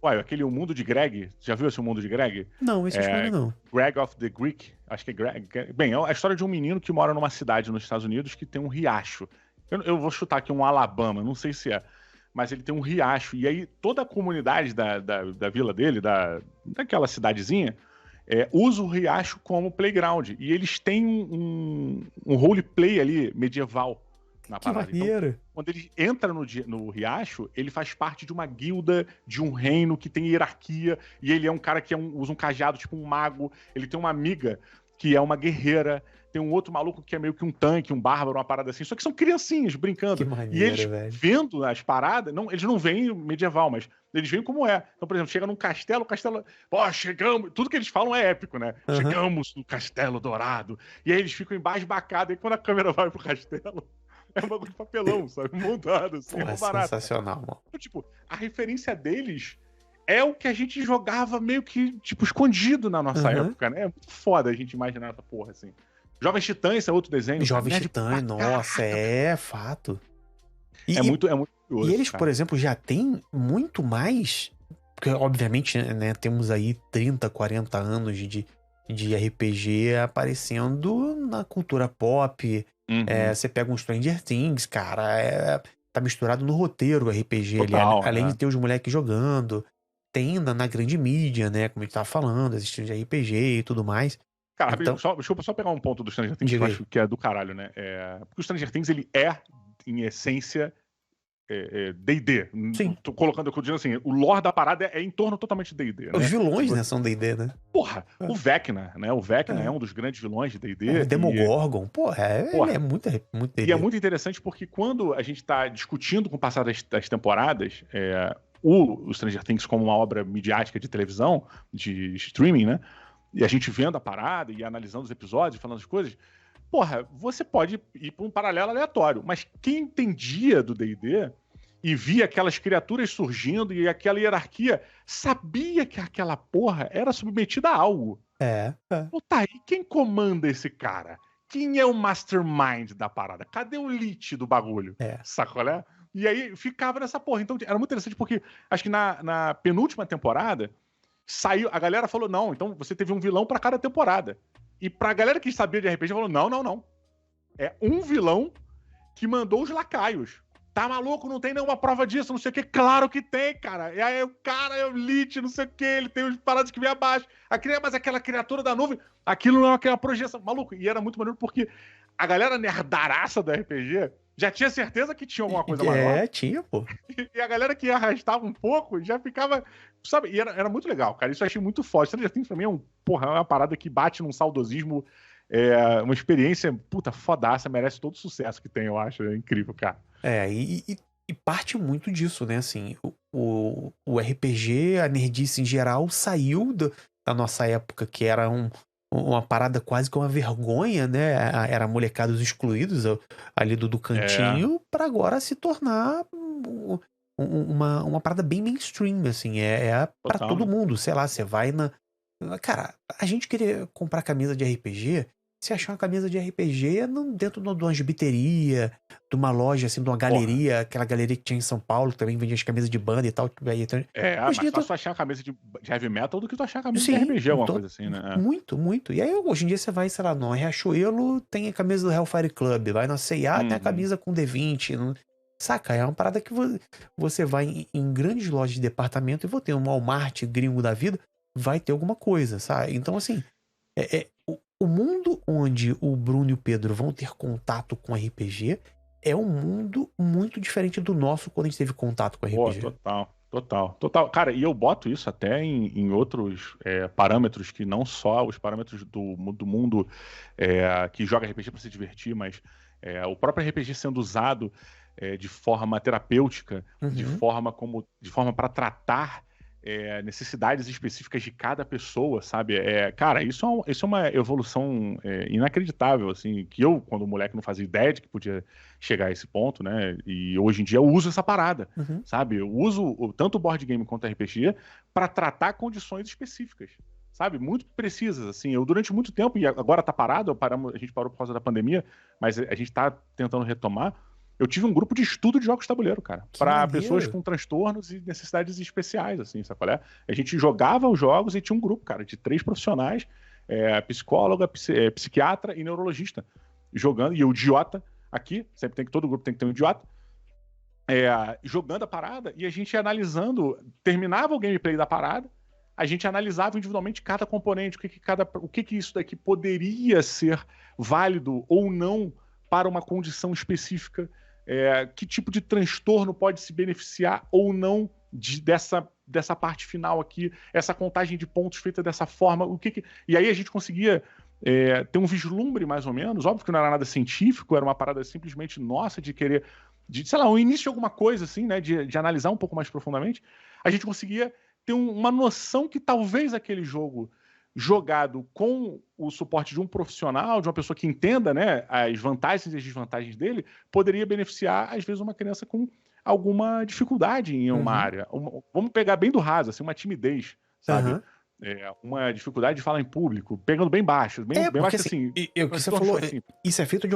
Ué, aquele O Mundo de Greg, já viu esse O Mundo de Greg? Não, esse não. Greg of the Greek, acho que é Greg. Bem, é a história de um menino que mora numa cidade nos Estados Unidos que tem um riacho. Eu vou chutar aqui um Alabama, não sei se é. Mas ele tem um riacho. E aí toda a comunidade da vila dele, daquela cidadezinha, usa o riacho como playground. E eles têm um roleplay ali medieval na parada. Que maneiro. Então, quando ele entra no riacho, ele faz parte de uma guilda, de um reino que tem hierarquia. E ele é um cara que usa um cajado, tipo um mago. Ele tem uma amiga que é uma guerreira. Tem um outro maluco que é meio que um tanque, um bárbaro, uma parada assim. Só que são criancinhas brincando. Que maneiro, e eles, velho, vendo as paradas, eles não veem medieval, mas eles veem como é. Então, por exemplo, chega num castelo, o castelo... Pô, chegamos... Tudo que eles falam é épico, né? Chegamos no Castelo Dourado. E aí eles ficam embasbacados. E quando a câmera vai pro castelo, é um bagulho de papelão, sabe? Montado, assim. Porra, é sensacional, mano. Então, tipo, a referência deles é o que a gente jogava meio que, tipo, escondido na nossa época, né? É muito foda a gente imaginar essa porra, assim. Jovens Titãs é outro desenho. Jovens Titãs, nossa, fato. É muito curioso. E eles, por exemplo, já têm muito mais, porque obviamente, né, temos aí 30, 40 anos de RPG aparecendo na cultura pop. Você pega um Stranger Things, cara, tá misturado no roteiro o RPG. Total, ali, além de ter os moleques jogando, tem na grande mídia, né, como a gente tava falando, as streams de RPG e tudo mais. Cara, então, deixa eu só pegar um ponto do Stranger Things que eu acho que é do caralho, né? Porque o Stranger Things, ele em essência, D&D. Sim. Tô colocando, eu dizendo assim, o lore da parada é em torno totalmente de D&D, né? Os vilões, né, são D&D, né? Porra, o Vecna, né? O Vecna é um dos grandes vilões de D&D. O Demogorgon, ele é muito D&D. E é muito interessante porque quando a gente tá discutindo com o passar das temporadas, o Stranger Things como uma obra midiática de televisão, de streaming, né? E a gente vendo a parada e analisando os episódios, falando as coisas, porra, você pode ir para um paralelo aleatório, mas quem entendia do D&D e via aquelas criaturas surgindo e aquela hierarquia, sabia que aquela porra era submetida a algo. Pô, tá aí, quem comanda esse cara? Quem é o mastermind da parada? Cadê o lit do bagulho? Sacou, né? E aí ficava nessa porra. Então era muito interessante porque acho que na penúltima temporada saiu, a galera falou, não, então você teve um vilão pra cada temporada. E pra galera que sabia de RPG falou, não. É um vilão que mandou os lacaios. Tá maluco? Não tem nenhuma prova disso, não sei o que. Claro que tem, cara. E aí o cara é o Lich, não sei o que. Ele tem os paradas que vem abaixo. Mas aquela criatura da nuvem, aquilo não é aquela projeção. Maluco. E era muito maneiro porque a galera nerdaraça do RPG já tinha certeza que tinha alguma coisa maior. Tinha, pô. E a galera que arrastava um pouco já ficava, sabe? E era muito legal, cara. Isso eu achei muito forte. Stranger Things pra mim é uma parada que bate num saudosismo, uma experiência, puta, fodaça, merece todo o sucesso que tem, eu acho. É incrível, cara. E parte muito disso, né? Assim, o RPG, a nerdice em geral, saiu da nossa época, que era uma parada quase que uma vergonha, né? Era molecados excluídos ali do cantinho, pra agora se tornar uma parada bem mainstream, assim. Pra todo mundo. Sei lá, você vai na... Cara, a gente queria comprar camisa de RPG... Se achar uma camisa de RPG dentro de uma gibiteria, de uma loja, assim, de uma galeria, aquela galeria que tinha em São Paulo, que também vendia as camisas de banda e tal. Mais fácil tu achar uma camisa de heavy metal do que tu achar uma camisa de RPG, alguma coisa assim, né? Muito, muito. E aí, hoje em dia, você vai, sei lá, no Riachuelo, tem a camisa do Hellfire Club, vai na C&A, tem a camisa com D20, saca? É uma parada que você vai em grandes lojas de departamento e vou ter um Walmart gringo da vida, vai ter alguma coisa, sabe? Então, assim, o mundo onde o Bruno e o Pedro vão ter contato com RPG é um mundo muito diferente do nosso quando a gente teve contato com RPG. Total. Cara, e eu boto isso até em outros parâmetros que não só os parâmetros do mundo que joga RPG para se divertir, mas o próprio RPG sendo usado de forma terapêutica, de forma para tratar necessidades específicas de cada pessoa, sabe? Cara, isso é uma evolução inacreditável, assim, que eu, quando moleque, não fazia ideia de que podia chegar a esse ponto, né? E hoje em dia eu uso essa parada, sabe? Eu uso tanto o board game quanto o RPG para tratar condições específicas, sabe? Muito precisas, assim. Eu, durante muito tempo, e agora tá parado, a gente parou por causa da pandemia, mas a gente tá tentando retomar. Eu tive um grupo de estudo de jogos de tabuleiro, cara, para pessoas com transtornos e necessidades especiais, assim, sabe qual é? A gente jogava os jogos e tinha um grupo, cara, de 3 profissionais, psicóloga, psiquiatra e neurologista, jogando, e o idiota aqui, todo grupo tem que ter um idiota, jogando a parada, e a gente analisando, terminava o gameplay da parada, a gente analisava individualmente cada componente, o que isso daqui poderia ser válido ou não para uma condição específica, que tipo de transtorno pode se beneficiar ou não dessa parte final aqui, essa contagem de pontos feita dessa forma, e aí a gente conseguia ter um vislumbre mais ou menos, óbvio que não era nada científico, era uma parada simplesmente nossa de querer, sei lá, um início de alguma coisa assim, né, de analisar um pouco mais profundamente, a gente conseguia ter uma noção que talvez aquele jogo jogado com o suporte de um profissional, de uma pessoa que entenda, né, as vantagens e as desvantagens dele, poderia beneficiar, às vezes, uma criança com alguma dificuldade em uma área. Vamos pegar bem do raso, assim, uma timidez, sabe? Uma dificuldade de falar em público, pegando bem baixo, bem baixo assim. O que você falou, isso é feito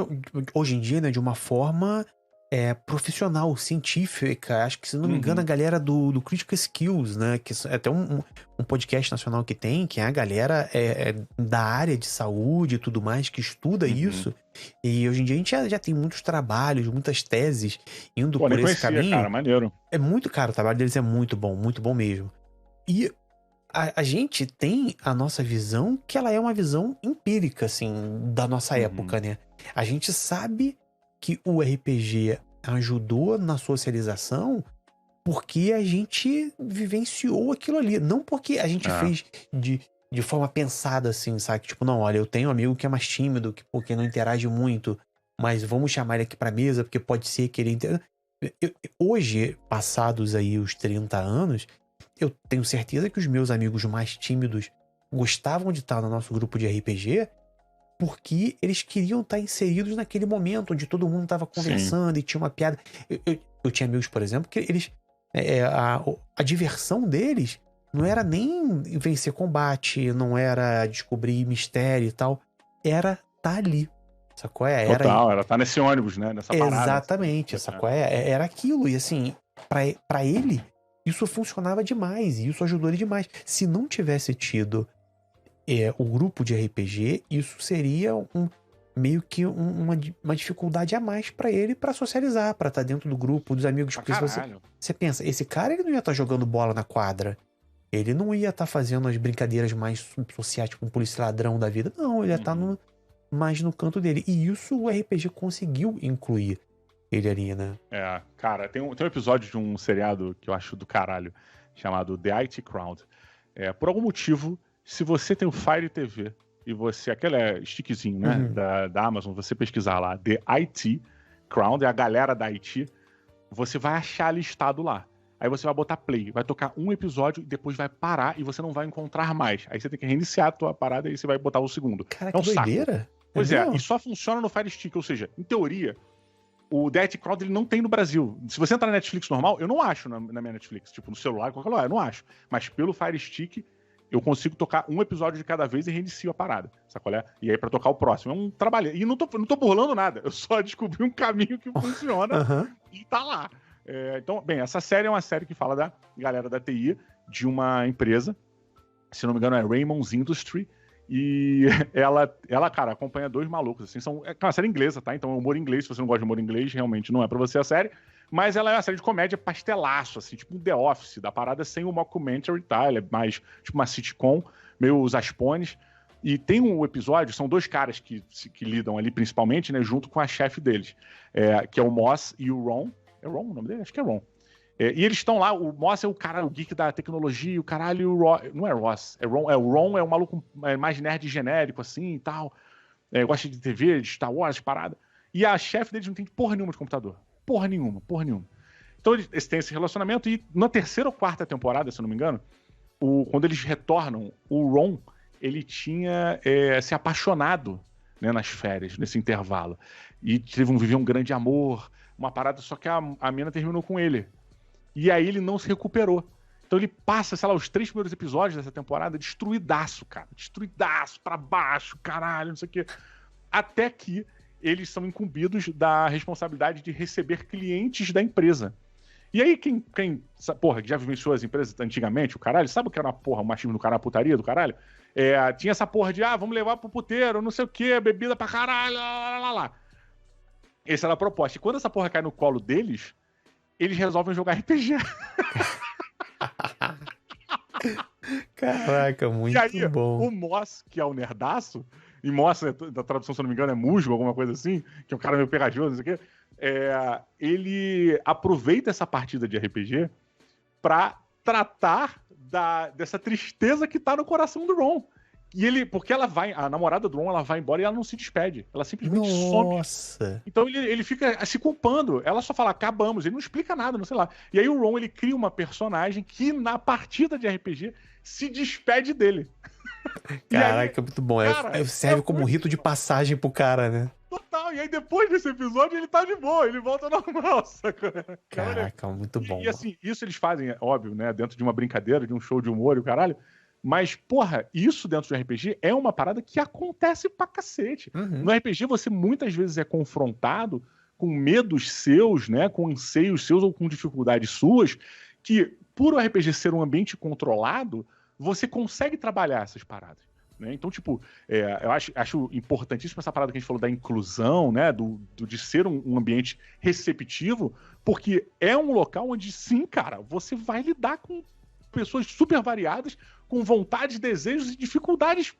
hoje em dia, né, de uma forma profissional, científica. Acho que, se não me engano, a galera do Critical Skills, né, que é até um podcast nacional que é a galera da área de saúde e tudo mais, que estuda isso. E hoje em dia a gente já tem muitos trabalhos, muitas teses indo por esse caminho. Cara, maneiro. É muito caro, o trabalho deles é muito bom mesmo. E a gente tem a nossa visão, que ela é uma visão empírica, assim, da nossa época, né? A gente sabe que o RPG ajudou na socialização porque a gente vivenciou aquilo ali. Não porque a gente fez de forma pensada, assim, sabe? Tipo, não, olha, eu tenho um amigo que é mais tímido, porque não interage muito, mas vamos chamar ele aqui pra mesa, porque pode ser que ele... Hoje, passados aí os 30 anos, eu tenho certeza que os meus amigos mais tímidos gostavam de estar no nosso grupo de RPG porque eles queriam estar inseridos naquele momento onde todo mundo estava conversando e tinha uma piada. Eu tinha amigos, por exemplo, que eles... a diversão deles não era nem vencer combate, não era descobrir mistério e tal. Era estar ali. Sacou? Total, era estar nesse ônibus, né? Nessa parada. Exatamente, sacou? Era aquilo. E assim, pra ele, isso funcionava demais. E isso ajudou ele demais. Se não tivesse tido o grupo de RPG, isso seria meio que uma dificuldade a mais pra ele pra socializar, pra estar dentro do grupo, dos amigos. Porque você pensa, esse cara ele não ia estar jogando bola na quadra. Ele não ia estar fazendo as brincadeiras mais sociais, tipo um polícia ladrão da vida. Não, ele ia estar mais no canto dele. E isso o RPG conseguiu incluir ele ali, né? Cara, tem um episódio de um seriado que eu acho do caralho, chamado The IT Crowd. Por algum motivo, se você tem o Fire TV e você... Aquele stickzinho, né? Da Amazon, você pesquisar lá, The IT Crowd, é a galera da IT, você vai achar listado lá. Aí você vai botar play, vai tocar um episódio e depois vai parar e você não vai encontrar mais. Aí você tem que reiniciar a tua parada e você vai botar o segundo. Cara, que doideira. Pois e só funciona no Fire Stick, ou seja, em teoria, o The IT Crowd ele não tem no Brasil. Se você entrar na Netflix normal, eu não acho na minha Netflix, tipo no celular, qualquer lugar, eu não acho. Mas pelo Fire Stick, eu consigo tocar um episódio de cada vez e reinicio a parada, sacolé? E aí pra tocar o próximo. É um trabalho. E não tô burlando nada, eu só descobri um caminho que funciona e tá lá. Então, bem, essa série é uma série que fala da galera da TI, de uma empresa, se não me engano é Raymond's Industry, e ela, cara, acompanha dois malucos, assim, é uma série inglesa, tá? Então, humor inglês, se você não gosta de humor inglês, realmente não é pra você a série, mas ela é uma série de comédia pastelaço, assim, tipo um The Office, da parada sem o mockumentary, tá? Ela é mais, tipo uma sitcom, meio os Aspones, e tem um episódio, são dois caras que lidam ali, principalmente, né, junto com a chefe deles, que é o Moss e o Ron. É Ron o nome dele? Acho que é Ron. E eles estão lá, o Moss é o cara, o geek da tecnologia, o caralho, não é Ross, é Ron. O Ron é um maluco mais nerd genérico, assim, e tal. Gosta de TV, de Star Wars, parada. E a chefe deles não tem porra nenhuma de computador. Porra nenhuma. Então eles têm esse relacionamento e na terceira ou quarta temporada, se eu não me engano, quando eles retornam, o Ron, ele tinha se apaixonado, né, nas férias, nesse intervalo. E viveu um grande amor, uma parada, só que a mina terminou com ele. E aí ele não se recuperou. Então ele passa, sei lá, os 3 primeiros episódios dessa temporada destruidaço, cara. Destruidaço, pra baixo, caralho, não sei o quê. Até que eles são incumbidos da responsabilidade de receber clientes da empresa. E aí quem porra, que já vivenciou as empresas antigamente, o caralho, sabe o que era o machismo do caralho, a putaria do caralho? Tinha essa porra de, vamos levar pro puteiro, não sei o quê, bebida pra caralho, lá. Essa era a proposta. E quando essa porra cai no colo deles, eles resolvem jogar RPG. Caraca, muito bom. E aí, o Moss, que é o nerdaço, e Moss, da tradução, se eu não me engano, é musgo, alguma coisa assim, que é um cara meio pegajoso, não sei o quê, ele aproveita essa partida de RPG pra tratar dessa tristeza que tá no coração do Ron. E porque a namorada do Ron, ela vai embora e ela não se despede. Ela simplesmente some. Então ele fica se culpando. Ela só fala, acabamos. Ele não explica nada, não sei lá. E aí o Ron, ele cria uma personagem que na partida de RPG se despede dele. Caraca, muito bom. Serve como rito de passagem pro cara, né? Total. E aí depois desse episódio ele tá de boa. Ele volta normal, saca? Caraca, muito bom. E assim, isso eles fazem, óbvio, né? Dentro de uma brincadeira, de um show de humor e o caralho. Mas, porra, isso dentro do RPG é uma parada que acontece pra cacete. No RPG, você muitas vezes é confrontado com medos seus, né? Com anseios seus ou com dificuldades suas, que, por o RPG ser um ambiente controlado, você consegue trabalhar essas paradas. Né? Então, tipo, eu acho importantíssimo essa parada que a gente falou da inclusão, né? De ser um ambiente receptivo, porque é um local onde, sim, cara, você vai lidar com pessoas super variadas, com vontades, desejos e dificuldades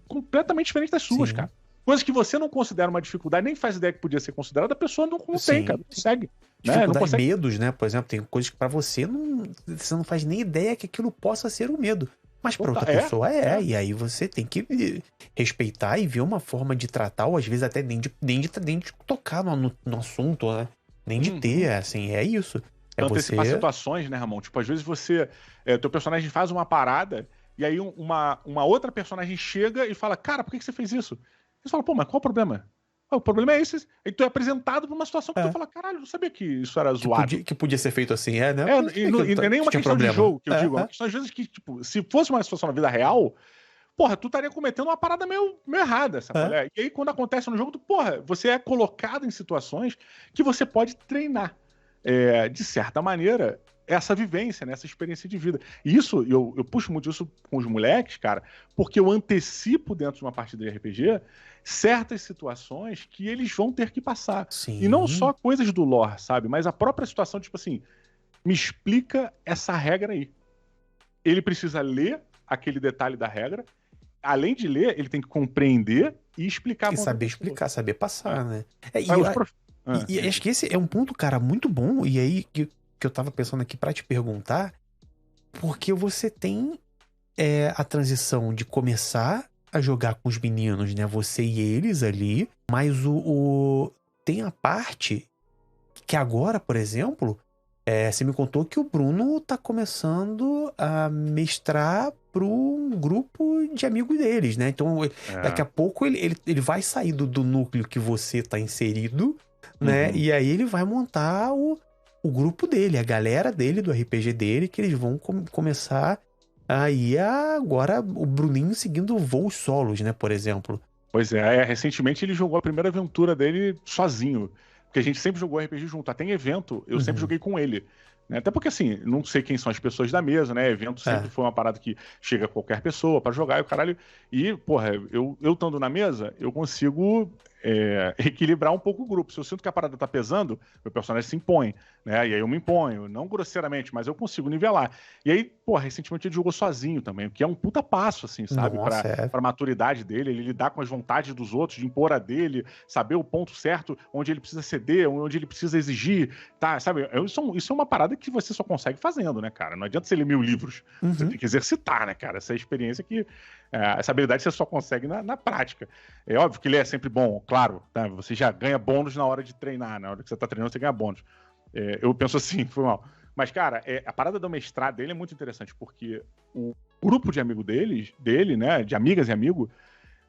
completamente diferentes das suas, cara. Coisas que você não considera uma dificuldade, nem faz ideia que podia ser considerada, a pessoa não tem, cara. Não consegue. Dificuldades, medos, né? Por exemplo, tem coisas que pra você não faz nem ideia que aquilo possa ser um medo. Mas pra outra pessoa e aí você tem que respeitar e ver uma forma de tratar, ou às vezes até nem de tocar no assunto, né? Nem de ter, assim, é isso. É Antecipar você... situações, né, Ramon? Tipo, às vezes teu personagem faz uma parada e aí uma outra personagem chega e fala, cara, por que você fez isso? Você fala, pô, mas qual o problema? Ah, o problema é esse. Aí tu é apresentado pra uma situação que tu fala, caralho, eu não sabia que isso era zoado. Que podia ser feito assim, né? E não é nem uma questão de jogo que eu digo, é uma questão às vezes que, tipo, se fosse uma situação na vida real, porra, tu estaria cometendo uma parada meio errada, sabe? E aí, quando acontece no jogo, porra, você é colocado em situações que você pode treinar. De certa maneira, essa vivência, né, essa experiência de vida. E isso, eu puxo muito isso com os moleques, cara, porque eu antecipo dentro de uma partida de RPG certas situações que eles vão ter que passar. Sim. E não só coisas do lore, sabe? Mas a própria situação, tipo assim, me explica essa regra aí. Ele precisa ler aquele detalhe da regra. Além de ler, ele tem que compreender e explicar. E saber explicar, saber passar, né? E acho que esse é um ponto, cara, muito bom. E aí que eu tava pensando aqui pra te perguntar, porque você tem a transição de começar a jogar com os meninos, né? Você e eles ali, mas tem a parte que agora, por exemplo, você me contou que o Bruno tá começando a mestrar para um grupo de amigos deles, né? Então, daqui a pouco ele vai sair do núcleo que você tá inserido, né? E aí ele vai montar o grupo dele, a galera dele, do RPG dele, que eles vão começar aí agora o Bruninho seguindo voos solos, né? Por exemplo. Pois é, recentemente ele jogou a primeira aventura dele sozinho. Porque a gente sempre jogou RPG junto. Até em evento, eu sempre joguei com ele. Né? Até porque, assim, não sei quem são as pessoas da mesa, né? Evento sempre foi uma parada que chega qualquer pessoa pra jogar e o caralho. E, porra, eu estando na mesa, eu consigo equilibrar um pouco o grupo. Se eu sinto que a parada tá pesando, meu personagem se impõe, né? E aí eu me imponho, não grosseiramente, mas eu consigo nivelar. E aí, porra, recentemente ele jogou sozinho também, o que é um puta passo, assim, sabe? Pra maturidade dele, ele lidar com as vontades dos outros, de impor a dele, saber o ponto certo, onde ele precisa ceder, onde ele precisa exigir, tá? Sabe? Isso é uma parada que você só consegue fazendo, né, cara? Não adianta você ler 1000 livros. Você tem que exercitar, né, cara? Essa experiência que... essa habilidade você só consegue na prática. É óbvio que ele é sempre bom, claro, tá? Você já ganha bônus na hora de treinar, na hora que você tá treinando, você ganha bônus. Eu penso assim, foi mal. Mas, cara, a parada do mestrado dele é muito interessante, porque o grupo de amigo dele, né, de amigas e amigo,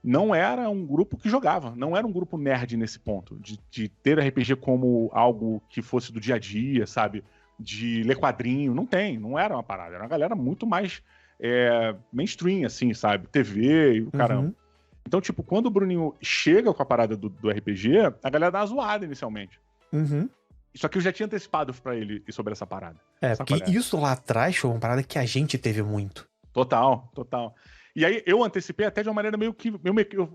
não era um grupo que jogava, não era um grupo nerd nesse ponto, de ter RPG como algo que fosse do dia a dia, sabe? De ler quadrinho, não era uma parada, era uma galera muito mais mainstream, assim, sabe? TV e o caramba. Então, tipo, quando o Bruninho chega com a parada do RPG, a galera dá uma zoada inicialmente. Só que eu já tinha antecipado pra ele sobre essa parada. Porque isso lá atrás foi uma parada que a gente teve muito. Total. E aí eu antecipei até de uma maneira meio que...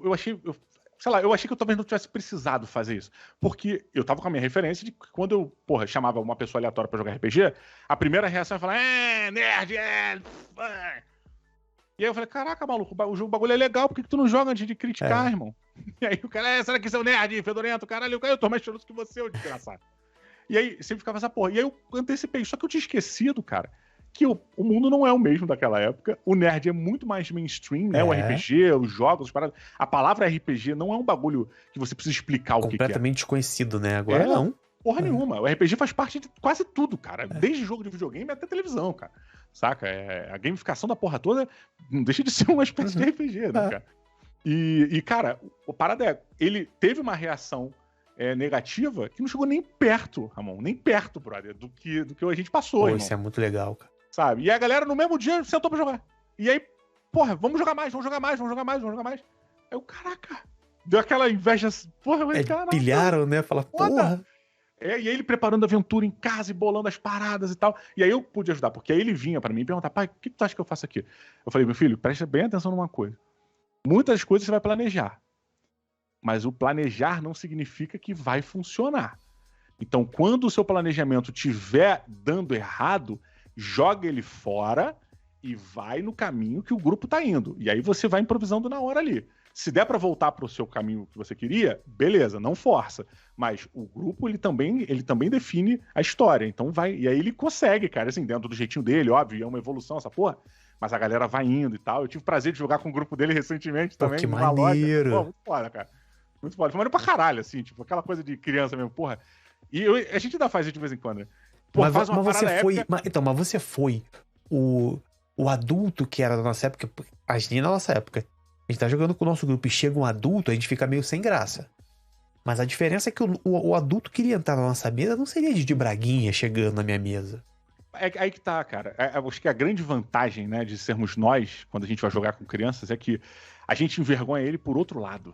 Eu achei... eu achei que eu talvez não tivesse precisado fazer isso. Porque eu tava com a minha referência de que quando eu, chamava uma pessoa aleatória pra jogar RPG, a primeira reação é falar, nerd, E aí eu falei, caraca, maluco, o bagulho é legal, por que tu não joga antes de criticar, irmão? E aí o cara, será que você é um nerd, fedorento, caralho? Eu tô mais choroso que você, ô desgraçado. E aí sempre ficava essa porra. E aí eu antecipei, só que eu tinha esquecido, cara, que o mundo não é o mesmo daquela época. O nerd é muito mais mainstream, né? O RPG, os jogos, as paradas. A palavra RPG não é um bagulho que você precisa explicar o que é. Completamente desconhecido, né? Agora não. Porra nenhuma. O RPG faz parte de quase tudo, cara. Desde jogo de videogame até televisão, cara. Saca? A gamificação da porra toda não deixa de ser uma espécie de RPG, né, cara? E, cara, a parada é... Ele teve uma reação negativa que não chegou nem perto, Ramon. Nem perto, brother, do que a gente passou, irmão. Isso é muito legal, cara. Sabe? E a galera no mesmo dia sentou pra jogar. E aí, porra, vamos jogar mais. Aí eu, caraca, deu aquela inveja, porra, mas caralho. Pilharam, né? Fala, porra. E aí ele preparando a aventura em casa e bolando as paradas e tal. E aí eu pude ajudar, porque aí ele vinha pra mim e perguntar, pai, o que tu acha que eu faço aqui? Eu falei, meu filho, presta bem atenção numa coisa. Muitas coisas você vai planejar. Mas o planejar não significa que vai funcionar. Então, quando o seu planejamento estiver dando errado, joga ele fora e vai no caminho que o grupo tá indo. E aí você vai improvisando na hora ali. Se der pra voltar pro seu caminho que você queria, beleza, não força. Mas o grupo, ele também define a história. Então vai... E aí ele consegue, cara, assim, dentro do jeitinho dele, óbvio, é uma evolução essa porra. Mas a galera vai indo e tal. Eu tive o prazer de jogar com o grupo dele recentemente também. Que maneiro. Loja. Pô, muito foda, cara. Muito foda. Foi maneiro pra caralho, assim, tipo, aquela coisa de criança mesmo, porra. A gente ainda faz isso de vez em quando, né? Pô, faz uma mas você parada foi. épica. Mas você foi o adulto que era da nossa época. A gente na nossa época. A gente tá jogando com o nosso grupo e chega um adulto, a gente fica meio sem graça. Mas a diferença é que o adulto que iria entrar na nossa mesa não seria de Braguinha chegando na minha mesa. É aí que tá, cara. Acho que a grande vantagem, né, de sermos nós, quando a gente vai jogar com crianças, é que a gente envergonha ele por outro lado.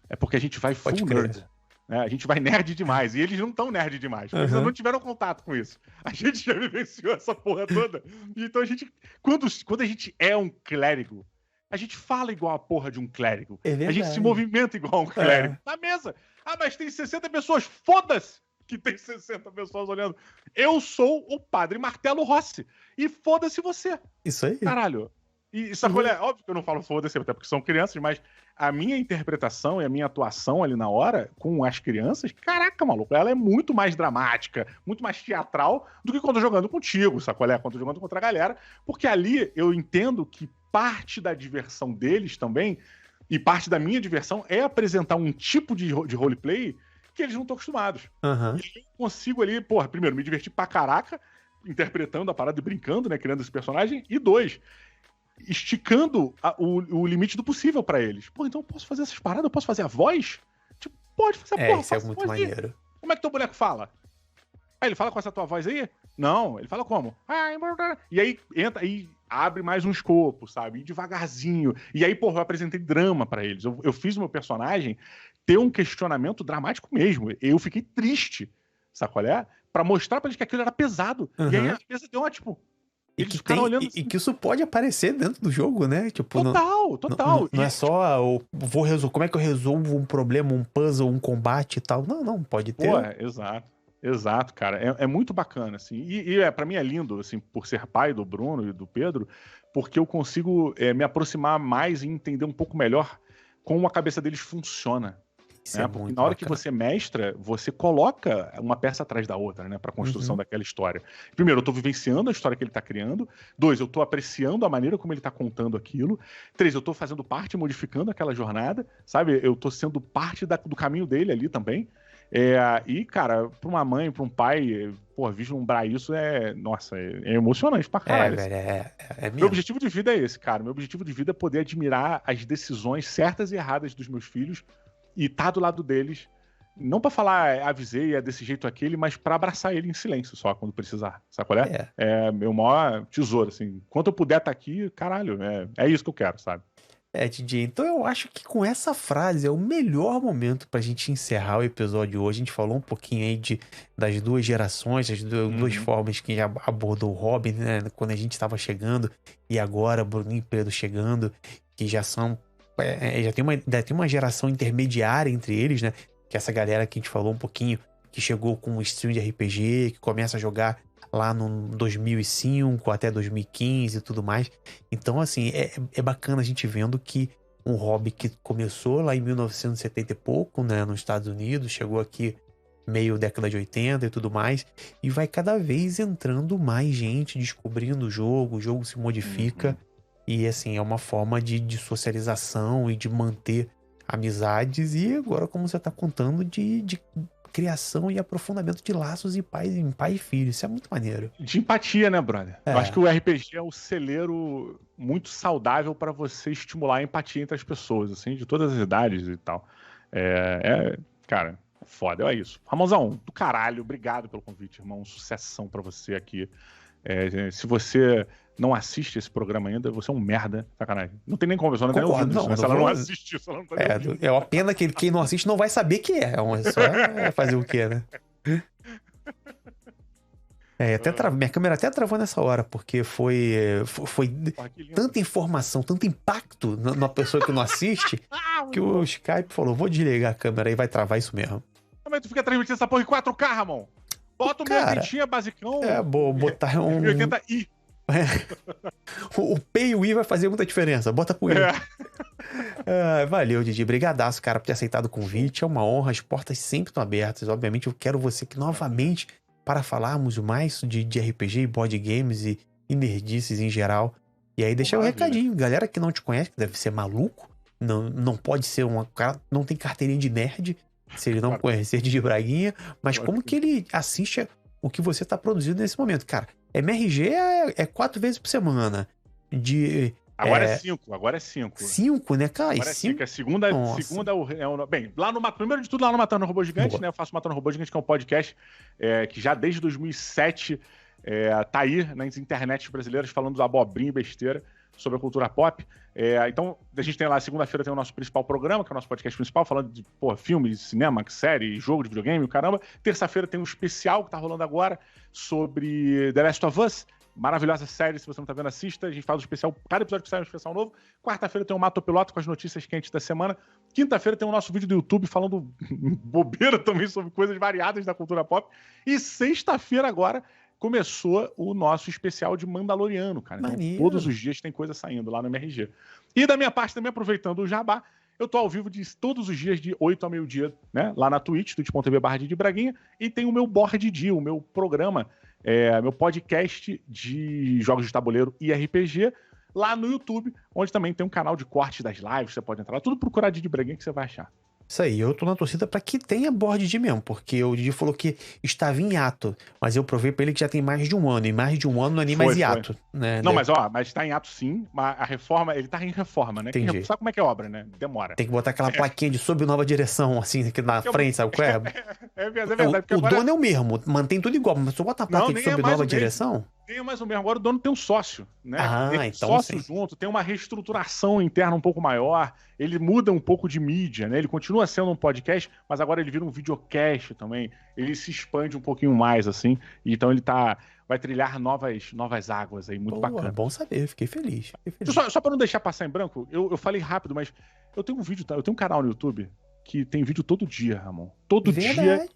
É porque a gente vai full nerd. Né? A gente vai nerd demais. E eles não estão nerd demais. Porque eles não tiveram contato com isso. A gente já vivenciou essa porra toda. Então a gente. Quando a gente é um clérigo, a gente fala igual a porra de um clérigo. A gente se movimenta igual a um clérigo. Na mesa. Ah, mas tem 60 pessoas. Foda-se que tem 60 pessoas olhando. Eu sou o Padre Martelo Rossi. E foda-se você. Isso aí. Caralho. E sabe, óbvio que eu não falo foda-se, até porque são crianças, mas a minha interpretação e a minha atuação ali na hora com as crianças, caraca, maluco, ela é muito mais dramática, muito mais teatral do que quando eu tô jogando contigo, sacolé? Quando eu tô jogando contra a galera, porque ali eu entendo que parte da diversão deles também, e parte da minha diversão é apresentar um tipo de roleplay que eles não estão acostumados. E eu consigo ali, porra, primeiro, me divertir pra caraca, interpretando a parada e brincando, né, criando esse personagem, e dois, esticando o limite do possível pra eles. Pô, então eu posso fazer essas paradas? Eu posso fazer a voz? Tipo, pode fazer a porra. Isso é muito maneiro. Como é que teu boneco fala? Ah, ele fala com essa tua voz aí? Não, ele fala como? E aí entra e abre mais um escopo, sabe? E devagarzinho. E aí, porra, eu apresentei drama pra eles. Eu fiz o meu personagem ter um questionamento dramático mesmo. Eu fiquei triste, sacolé? Pra mostrar pra eles que aquilo era pesado. E aí a mesa deu uma, tipo... E que isso pode aparecer dentro do jogo, né? Tipo, total. Não é só como é que eu resolvo um problema, um puzzle, um combate e tal. Não, pode ter. Exato, cara. É muito bacana, assim. E pra mim é lindo, assim, por ser pai do Bruno e do Pedro, porque eu consigo me aproximar mais e entender um pouco melhor como a cabeça deles funciona. Né? Porque na hora que você mestra, você coloca uma peça atrás da outra, né? Pra construção daquela história. Primeiro, eu tô vivenciando a história que ele tá criando. 2, eu tô apreciando a maneira como ele tá contando aquilo. 3, eu tô fazendo parte, modificando aquela jornada, sabe? Eu tô sendo parte do caminho dele ali também. E, cara, pra uma mãe, pra um pai, pô, vislumbrar isso é emocionante pra caralho. Velho, meu objetivo de vida é esse, cara. Meu objetivo de vida é poder admirar as decisões certas e erradas dos meus filhos e tá do lado deles, não pra falar avisei, é desse jeito aquele, mas pra abraçar ele em silêncio só, quando precisar, sabe qual é? É meu maior tesouro, assim. Enquanto eu puder estar aqui, caralho, é isso que eu quero, sabe? DJ, então eu acho que com essa frase é o melhor momento pra gente encerrar o episódio de hoje. A gente falou um pouquinho aí das duas gerações, das duas formas que já abordou o Robin, né? Quando a gente estava chegando, e agora Bruninho e Pedro chegando, que já são... já tem uma geração intermediária entre eles, né? Que é essa galera que a gente falou um pouquinho, que chegou com um stream de RPG, que começa a jogar lá no 2005 até 2015 e tudo mais. Então, assim, é bacana a gente vendo que um hobby que começou lá em 1970 e pouco, né, nos Estados Unidos, chegou aqui meio década de 80 e tudo mais, e vai cada vez entrando mais gente descobrindo o jogo se modifica, e assim, é uma forma de socialização e de manter amizades, e agora, como você tá contando, de criação e aprofundamento de laços em pai e filho. Isso é muito maneiro. De empatia, né, brother? Eu acho que o RPG é um celeiro muito saudável pra você estimular a empatia entre as pessoas, assim, de todas as idades e tal. Cara, foda, é isso. Ramonzão, do caralho, obrigado pelo convite, irmão. Sucessão pra você aqui. Se você não assiste esse programa ainda, você é um merda, sacanagem. Não tem nem conversa, não tem nem ouvido isso, né? Se ela não assiste isso, ela não tá nem ouvindo. É uma pena que quem não assiste não vai saber que é. Só fazer o quê, né? Minha câmera até travou nessa hora, porque foi tanta informação, tanto impacto na pessoa que não assiste, que o Skype falou, vou desligar a câmera e vai travar isso mesmo. Mas tu fica transmitindo essa porra em 4K, Ramon. Bota o meu 20 basicão. Botar um... 1080i. O P e o I vai fazer muita diferença. Bota pro I. Valeu, Didi. Brigadaço, cara, por ter aceitado o convite. É uma honra. As portas sempre estão abertas. Obviamente, eu quero você aqui novamente para falarmos mais de RPG, board games e nerdices em geral. E aí, deixa o recadinho. Galera que não te conhece, que deve ser maluco, não pode ser cara, não tem carteirinha de nerd, se ele não conhecer Didi Braguinha, mas como que ele assiste o que você tá produzindo nesse momento. Cara, MRG é 4 vezes por semana. Agora é 5, agora é 5. 5, né, cara? Agora é 5, segunda bem, primeiro de tudo, lá no Matando Robô Gigante, né? Eu faço Matando Robô Gigante, que é um podcast que já desde 2007 tá aí nas internets brasileiras falando da abobrinha e besteira sobre a cultura pop. Então, a gente tem lá, segunda-feira tem o nosso principal programa, que é o nosso podcast principal, falando de filmes, cinema, série, jogo de videogame, o caramba. Terça-feira tem um especial que tá rolando agora sobre The Last of Us. Maravilhosa série, se você não tá vendo, assista. A gente faz o especial, cada episódio que sai é um especial novo. Quarta-feira tem o Mato Piloto com as notícias quentes da semana. Quinta-feira tem o nosso vídeo do YouTube falando bobeira também sobre coisas variadas da cultura pop. E sexta-feira agora começou o nosso especial de Mandaloriano, cara. Então, todos os dias tem coisa saindo lá no MRG. E da minha parte também, aproveitando o jabá, eu tô ao vivo todos os dias de 8 ao meio-dia, né? Lá na Twitch, twitch.tv/Didi Braguinha. E tem o meu Board Dia, o meu programa, meu podcast de jogos de tabuleiro e RPG, lá no YouTube, onde também tem um canal de corte das lives, você pode entrar lá, tudo procurar Didi Braguinha que você vai achar. Isso aí, eu tô na torcida pra que tenha board de mesmo, porque o Didi falou que estava em hiato, mas eu provei pra ele que já tem mais de um ano, e mais de um ano não é nem mais hiato, né? Não, mas tá em hiato sim, mas a reforma, ele tá em reforma, né? Entendi. Sabe como é que é obra, né? Demora. Tem que botar aquela plaquinha de sob nova direção, assim, aqui na frente, sabe qual é? É verdade. O dono é o mesmo, mantém tudo igual, mas se eu botar a placa de sob nova direção... Tem mais ou menos. Agora o dono tem um sócio, né? Tem então sócio junto, tem uma reestruturação interna um pouco maior, ele muda um pouco de mídia, né? Ele continua sendo um podcast, mas agora ele vira um videocast também. Ele se expande um pouquinho mais, assim. Então ele vai trilhar novas águas aí, muito bacana. É bom saber, fiquei feliz. Só pra não deixar passar em branco, eu falei rápido, mas eu tenho eu tenho um canal no YouTube que tem vídeo todo dia, Ramon. Todo dia.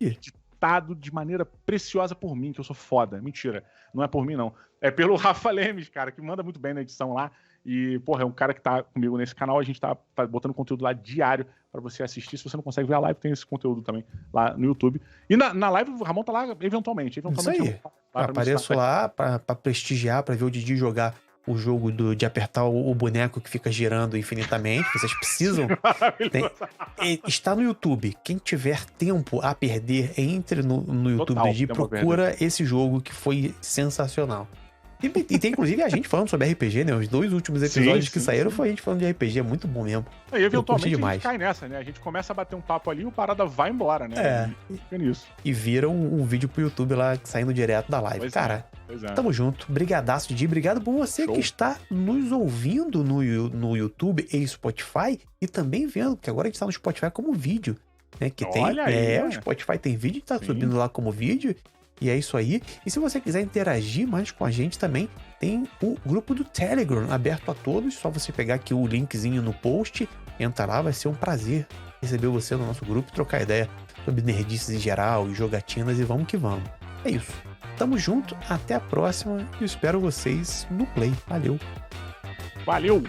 De maneira preciosa por mim, que eu sou foda. Mentira, não é por mim, não. É pelo Rafa Lemes, cara, que manda muito bem na edição lá. E, porra, é um cara que tá comigo nesse canal. A gente tá botando conteúdo lá diário pra você assistir. Se você não consegue ver a live, tem esse conteúdo também lá no YouTube. E na live, o Ramon tá lá eventualmente. Isso aí. Eu apareço lá pra prestigiar, pra ver o Didi jogar o jogo de apertar o boneco que fica girando infinitamente. Vocês precisam. Está no YouTube. Quem tiver tempo a perder, entre no YouTube do Didi, procura esse jogo que foi sensacional. E tem inclusive a gente falando sobre RPG, né? Os 2 últimos episódios que saíram foi a gente falando de RPG, é muito bom mesmo. E eventualmente a gente cai nessa, né? A gente começa a bater um papo ali e o parada vai embora, né? E vira um vídeo pro YouTube lá, saindo direto da live. Cara, tamo junto. Brigadaço, Didi. Obrigado por você que está nos ouvindo no YouTube e Spotify e também vendo, porque agora a gente tá no Spotify como vídeo, né? Que o Spotify tem vídeo, tá subindo lá como vídeo. E é isso aí. E se você quiser interagir mais com a gente também, tem o grupo do Telegram aberto a todos. Só você pegar aqui o linkzinho no post, entra lá, vai ser um prazer receber você no nosso grupo, trocar ideia sobre nerdices em geral e jogatinas, e vamos que vamos. É isso. Tamo junto, até a próxima e eu espero vocês no Play. Valeu! Valeu!